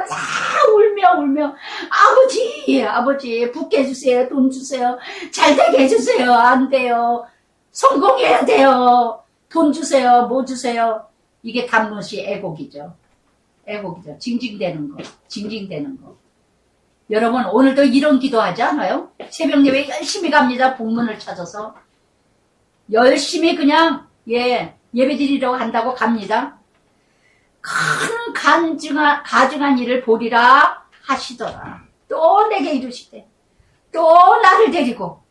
울며 아버지 붙게 해주세요. 돈 주세요. 잘되게 해주세요. 안 돼요. 성공해야 돼요. 돈 주세요. 뭐 주세요. 이게 담모시 애곡이죠. 징징대는 거. 여러분 오늘도 이런 기도하지 않아요? 새벽 예배 열심히 갑니다. 복문을 찾아서 열심히 그냥 예배드리려고 한다고 갑니다. 큰 가증한 일을 보리라 하시더라. 또 내게 이르시되 또 나를 데리고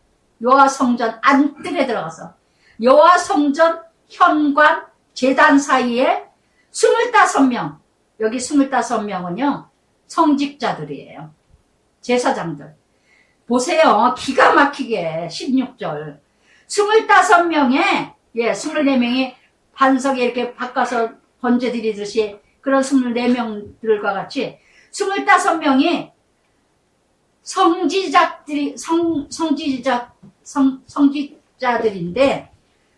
여호와 성전 안뜰에 들어가서 여호와 성전 현관 제단 사이에 25명 여기 25명은요 성직자들이에요. 제사장들 보세요. 기가 막히게 16절 25명에 24명이 반석에 이렇게 바꿔서 번제드리듯이 그런 24명들과 같이 25명이 성직자들인데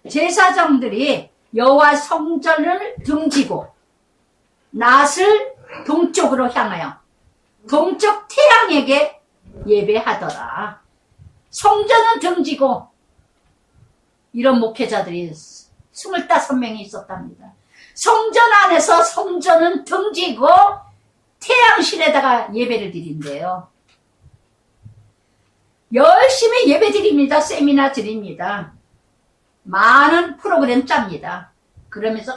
제사장들이 여호와 성전을 등지고 낫을 동쪽으로 향하여 동쪽 태양에게 예배하더라. 성전은 등지고 이런 목회자들이 25명이 있었답니다. 성전 안에서 성전은 등지고 태양신에다가 예배를 드린대요. 열심히 예배 드립니다. 세미나 드립니다. 많은 프로그램 짭니다. 그러면서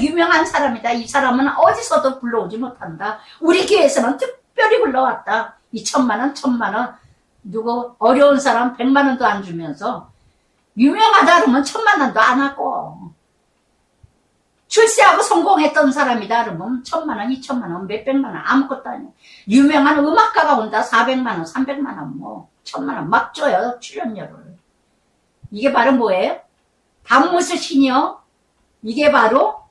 유명한 사람이다. 이 사람은 어디서도 불러오지 못한다. 우리 교회에서는 특별히 불러왔다. 2천만원, 1,000만원, 누구 어려운 사람 100만원도 안 주면서 유명하다 그러면 1,000만원도 안 하고, 출세하고 성공했던 사람이다 그러면 1,000만원, 2,000만원, 몇백만원 아무것도 아니에요. 유명한 음악가가 온다 400만원, 300만원, 뭐 1,000만원 막 줘요. 출연료를. 이게 바로 뭐예요? 단무스 신이요. 이게 바로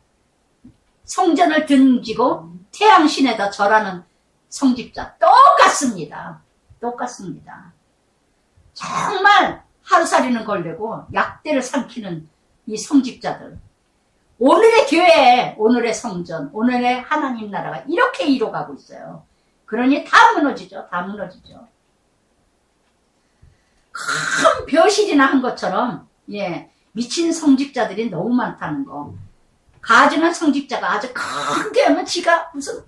성전을 등지고 태양신에다 절하는 성직자. 똑같습니다. 똑같습니다. 정말 하루살이는 걸리고 약대를 삼키는 이 성직자들. 오늘의 교회, 오늘의 성전, 오늘의 하나님 나라가 이렇게 이뤄가고 있어요. 그러니 다 무너지죠. 다 무너지죠. 큰 벼실이나 한 것처럼, 예, 미친 성직자들이 너무 많다는 거. 가증한 성직자가 아주 크게 하면 지가 무슨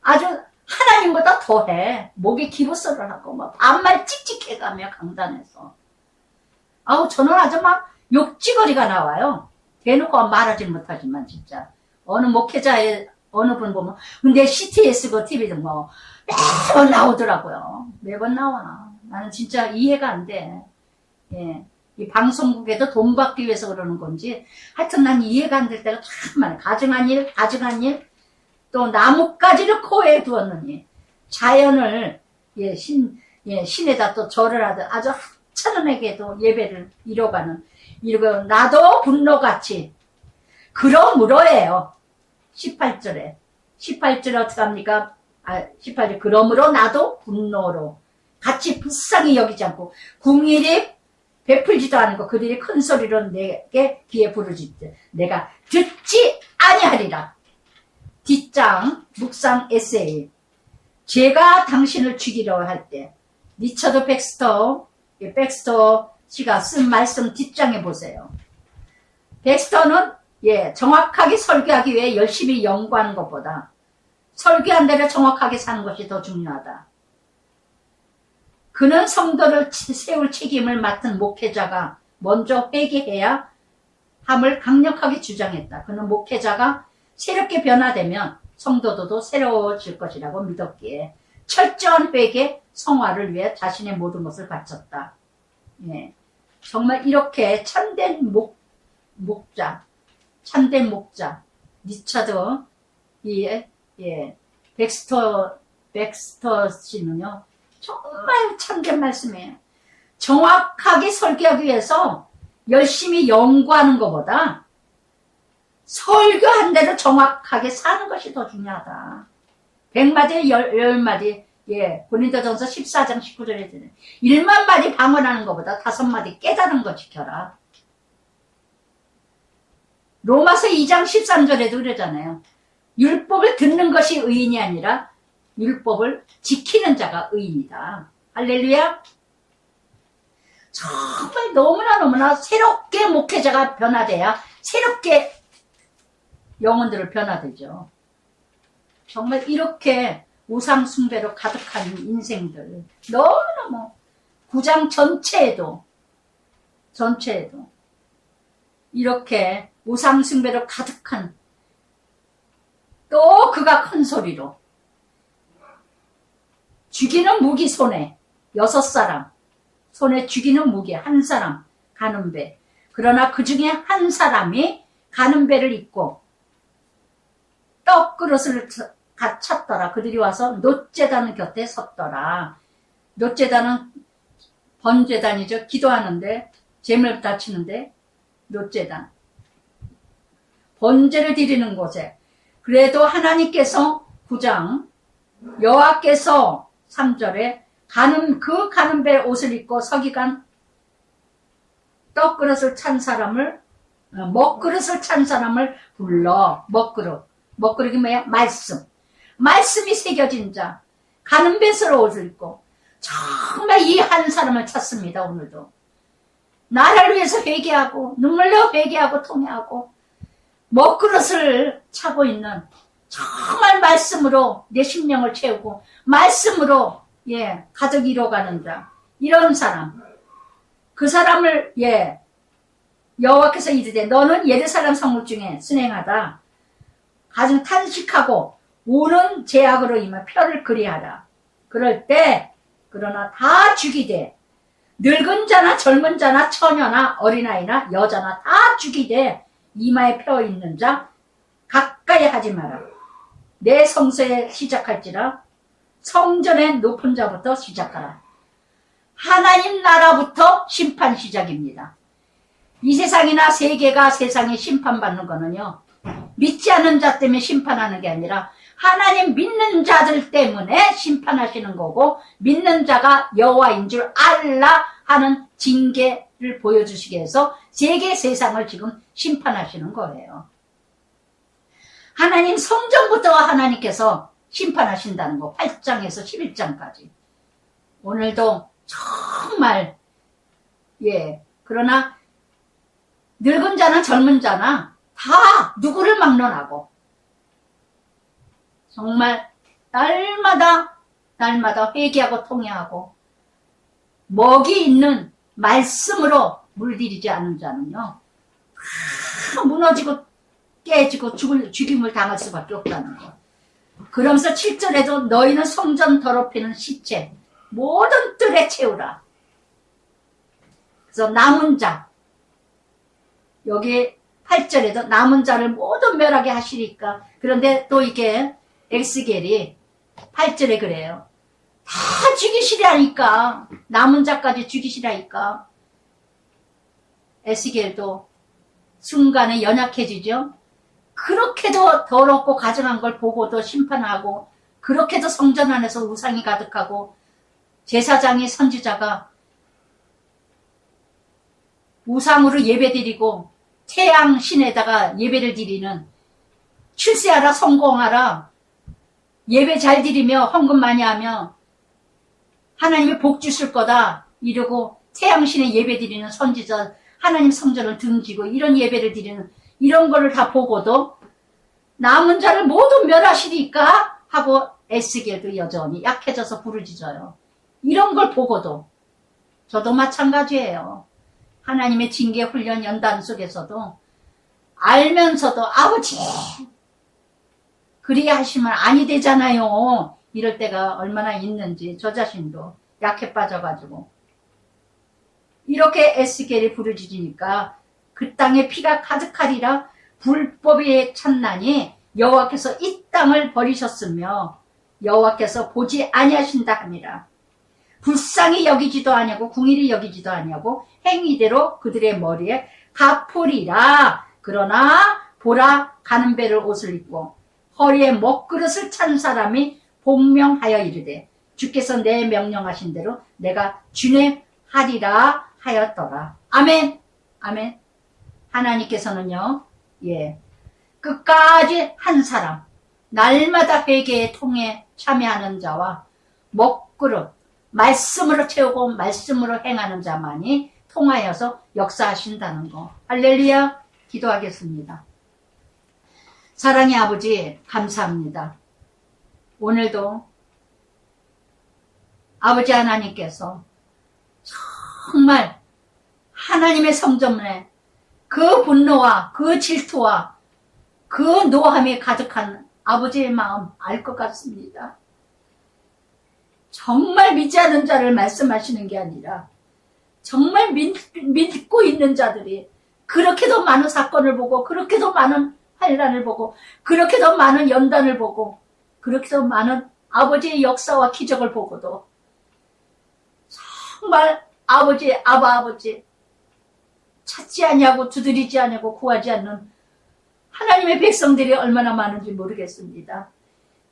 아주 하나님보다 더해. 목에 기부설을 하고 막 반말 찍찍해가며 강단에서. 아우 저는 아주 막 욕지거리가 나와요. 대놓고 말하지 못하지만 진짜 어느 목회자의 어느 분 보면 근데 CTS 그 TV도 뭐 매번 나오더라고요. 매번 나와. 나는 진짜 이해가 안 돼. 예. 이 방송국에도 돈 받기 위해서 그러는 건지 하여튼 난 이해가 안 될 때가 참 많아요. 가증한 일, 또 나뭇가지를 코에 두었느니 자연을 신에다 또 절을 하듯 아주 하찮은에게도 예배를 이뤄가는 이러고 나도 분노같이 그러므로예요. 18절에 어떻게 합니까? 18절 그러므로 나도 분노로 같이 불쌍히 여기지 않고 궁일이 베풀지도 않고 그들이 큰 소리로 내게 귀에 부르짖듯 내가 듣지 아니하리라. 뒷장 묵상 에세이. 제가 당신을 죽이려 할 때 리처드 백스터 씨가 쓴 말씀 뒷장에 보세요. 백스터는 정확하게 설교하기 위해 열심히 연구하는 것보다 설교한 대로 정확하게 사는 것이 더 중요하다. 그는 성도를 세울 책임을 맡은 목회자가 먼저 회개해야 함을 강력하게 주장했다. 그는 목회자가 새롭게 변화되면 성도도 새로워질 것이라고 믿었기에 철저한 회개, 성화를 위해 자신의 모든 것을 바쳤다. 예. 정말 이렇게 참된 목자, 리처드, 백스터 씨는요, 정말 참된 말씀이에요. 정확하게 설교하기 위해서 열심히 연구하는 것보다 설교한 대로 정확하게 사는 것이 더 중요하다. 100마디에 10마디, 고린도전서 14장 19절에 드는 1만 마디 방언하는 것보다 5마디 깨달은 것 지켜라. 로마서 2장 13절에도 그러잖아요. 율법을 듣는 것이 의인이 아니라 율법을 지키는 자가 의인이다. 할렐루야. 정말 너무나 새롭게 목회자가 변화돼야 새롭게 영혼들을 변화되죠. 정말 이렇게 우상 숭배로 가득한 인생들 너무너무 9장 전체에도 이렇게 우상 숭배로 가득한 또 그가 큰 소리로 죽이는 무기 손에 6사람 손에 죽이는 무기 한 사람 가는 배 그러나 그 중에 한 사람이 가는 배를 입고 떡그릇을 찾더라. 그들이 와서 놋제단 곁에 섰더라. 놋제단은 번제단이죠. 기도하는데 제물 바치는데 놋제단 번제를 드리는 곳에 그래도 하나님께서 9장 여호와께서 3절에 가는 배 옷을 입고 서기관 떡그릇을 찬 사람을 먹그릇을 찬 사람을 불러 먹그릇이 뭐야? 말씀이 새겨진 자 가는 배스로 옷을 입고 정말 이 한 사람을 찾습니다. 오늘도 나라를 위해서 회개하고 눈물로 회개하고 통회하고 먹그릇을 차고 있는, 정말 말씀으로 내 심령을 채우고 말씀으로 가득 이뤄가는 자, 이런 사람, 그 사람을 여호와께서 이르되 너는 예루살렘 성읍 중에 순행하다 가장 탄식하고 오는 제약으로 임하 표를 그리하라. 그럴 때 그러나 다 죽이되 늙은 자나 젊은 자나 처녀나 어린아이나 여자나 다 죽이되 이마에 펴 있는 자 가까이 하지 마라. 내 성소에 시작할지라 성전의 높은 자부터 시작하라. 하나님 나라부터 심판 시작입니다. 이 세상이나 세계가 세상에 심판받는 거는요, 믿지 않는 자 때문에 심판하는 게 아니라 하나님 믿는 자들 때문에 심판하시는 거고, 믿는 자가 여호와인 줄 알라 하는 징계를 보여주시기 위해서 세계 세상을 지금 심판하시는 거예요. 하나님 성전부터 하나님께서 심판하신다는 거, 8장에서 11장까지. 오늘도 정말 그러나 늙은 자나 젊은 자나 다 누구를 막론하고 정말 날마다 회개하고 통회하고 먹이 있는 말씀으로 물들이지 않은 자는요, 다 무너지고 깨지고 죽임을 당할 수밖에 없다는 거. 그러면서 7절에도 너희는 성전 더럽히는 시체 모든 뜰에 채우라. 그래서 남은 자, 여기 8절에도 남은 자를 모두 멸하게 하시니까. 그런데 또 이게 에스겔이 8절에 그래요. 다 죽이시라니까. 남은 자까지 죽이시라니까. 에스겔도 순간에 연약해지죠. 그렇게도 더럽고 가증한 걸 보고도 심판하고, 그렇게도 성전 안에서 우상이 가득하고, 제사장이 선지자가 우상으로 예배드리고 태양 신에다가 예배를 드리는, 출세하라 성공하라 예배 잘 드리며 헌금 많이 하며 하나님이 복 주실 거다 이러고 태양 신에 예배 드리는 선지자, 하나님 성전을 등지고 이런 예배를 드리는, 이런 거를 다 보고도 남은 자를 모두 멸하시니까 하고 에스겔도 여전히 약해져서 부르짖어요. 이런 걸 보고도 저도 마찬가지예요. 하나님의 징계 훈련 연단 속에서도 알면서도 아버지 그리야 하시면 아니 되잖아요. 이럴 때가 얼마나 있는지 저 자신도 약해 빠져가지고 이렇게 에스겔이 부르짖으니까 그 땅에 피가 가득하리라. 불법의 찬난이 여호와께서 이 땅을 버리셨으며 여호와께서 보지 아니하신다 함이라. 불쌍히 여기지도 아니하고 궁일이 여기지도 아니하고 행위대로 그들의 머리에 갚으리라. 그러나 보라, 가는 배를 옷을 입고 허리에 먹그릇을 찬 사람이 복명하여 이르되 주께서 내 명령하신 대로 내가 준행하리라 하였더라. 아멘. 아멘. 하나님께서는요, 끝까지 한 사람, 날마다 회개에 통해 참여하는 자와 먹그릇, 말씀으로 채우고 말씀으로 행하는 자만이 통하여서 역사하신다는 거. 할렐루야. 기도하겠습니다. 사랑의 아버지 감사합니다. 오늘도 아버지 하나님께서 정말 하나님의 성전에 그 분노와 그 질투와 그 노함이 가득한 아버지의 마음 알 것 같습니다. 정말 믿지 않는 자를 말씀하시는 게 아니라 정말 믿고 있는 자들이 그렇게도 많은 사건을 보고 그렇게도 많은 환난을 보고 그렇게도 많은 연단을 보고 그렇게도 많은 아버지의 역사와 기적을 보고도 정말 아버지, 아버지 찾지 아니하고 두드리지 아니하고 구하지 않는 하나님의 백성들이 얼마나 많은지 모르겠습니다.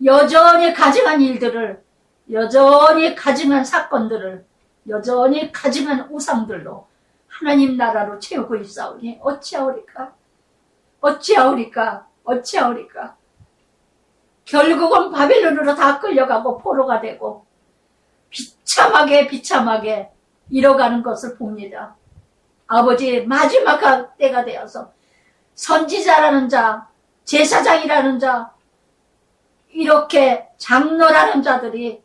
여전히 가증한 일들을, 여전히 가증한 사건들을, 여전히 가증한 우상들로 하나님 나라로 채우고 있사오니 어찌하오리까? 어찌하오리까? 어찌하오리까? 결국은 바벨론으로 다 끌려가고 포로가 되고 비참하게 잃어가는 것을 봅니다. 아버지 마지막 때가 되어서 선지자라는 자, 제사장이라는 자, 이렇게 장로라는 자들이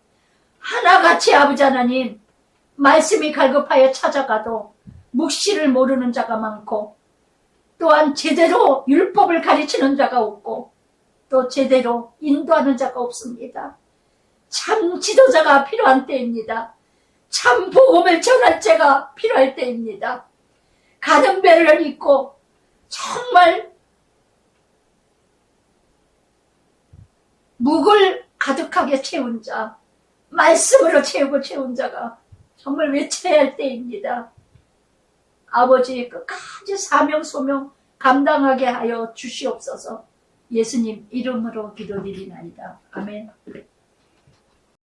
하나같이 아버지 하나님 말씀이 갈급하여 찾아가도 묵시를 모르는 자가 많고, 또한 제대로 율법을 가르치는 자가 없고, 또 제대로 인도하는 자가 없습니다. 참 지도자가 필요한 때입니다. 참 복음을 전할 자가 필요할 때입니다. 가는 배를 잇고 정말 묵을 가득하게 채운 자, 말씀으로 채운 자가 정말 외쳐야 할 때입니다. 아버지 끝까지 사명 소명 감당하게 하여 주시옵소서. 예수님 이름으로 기도드리나이다. 아멘.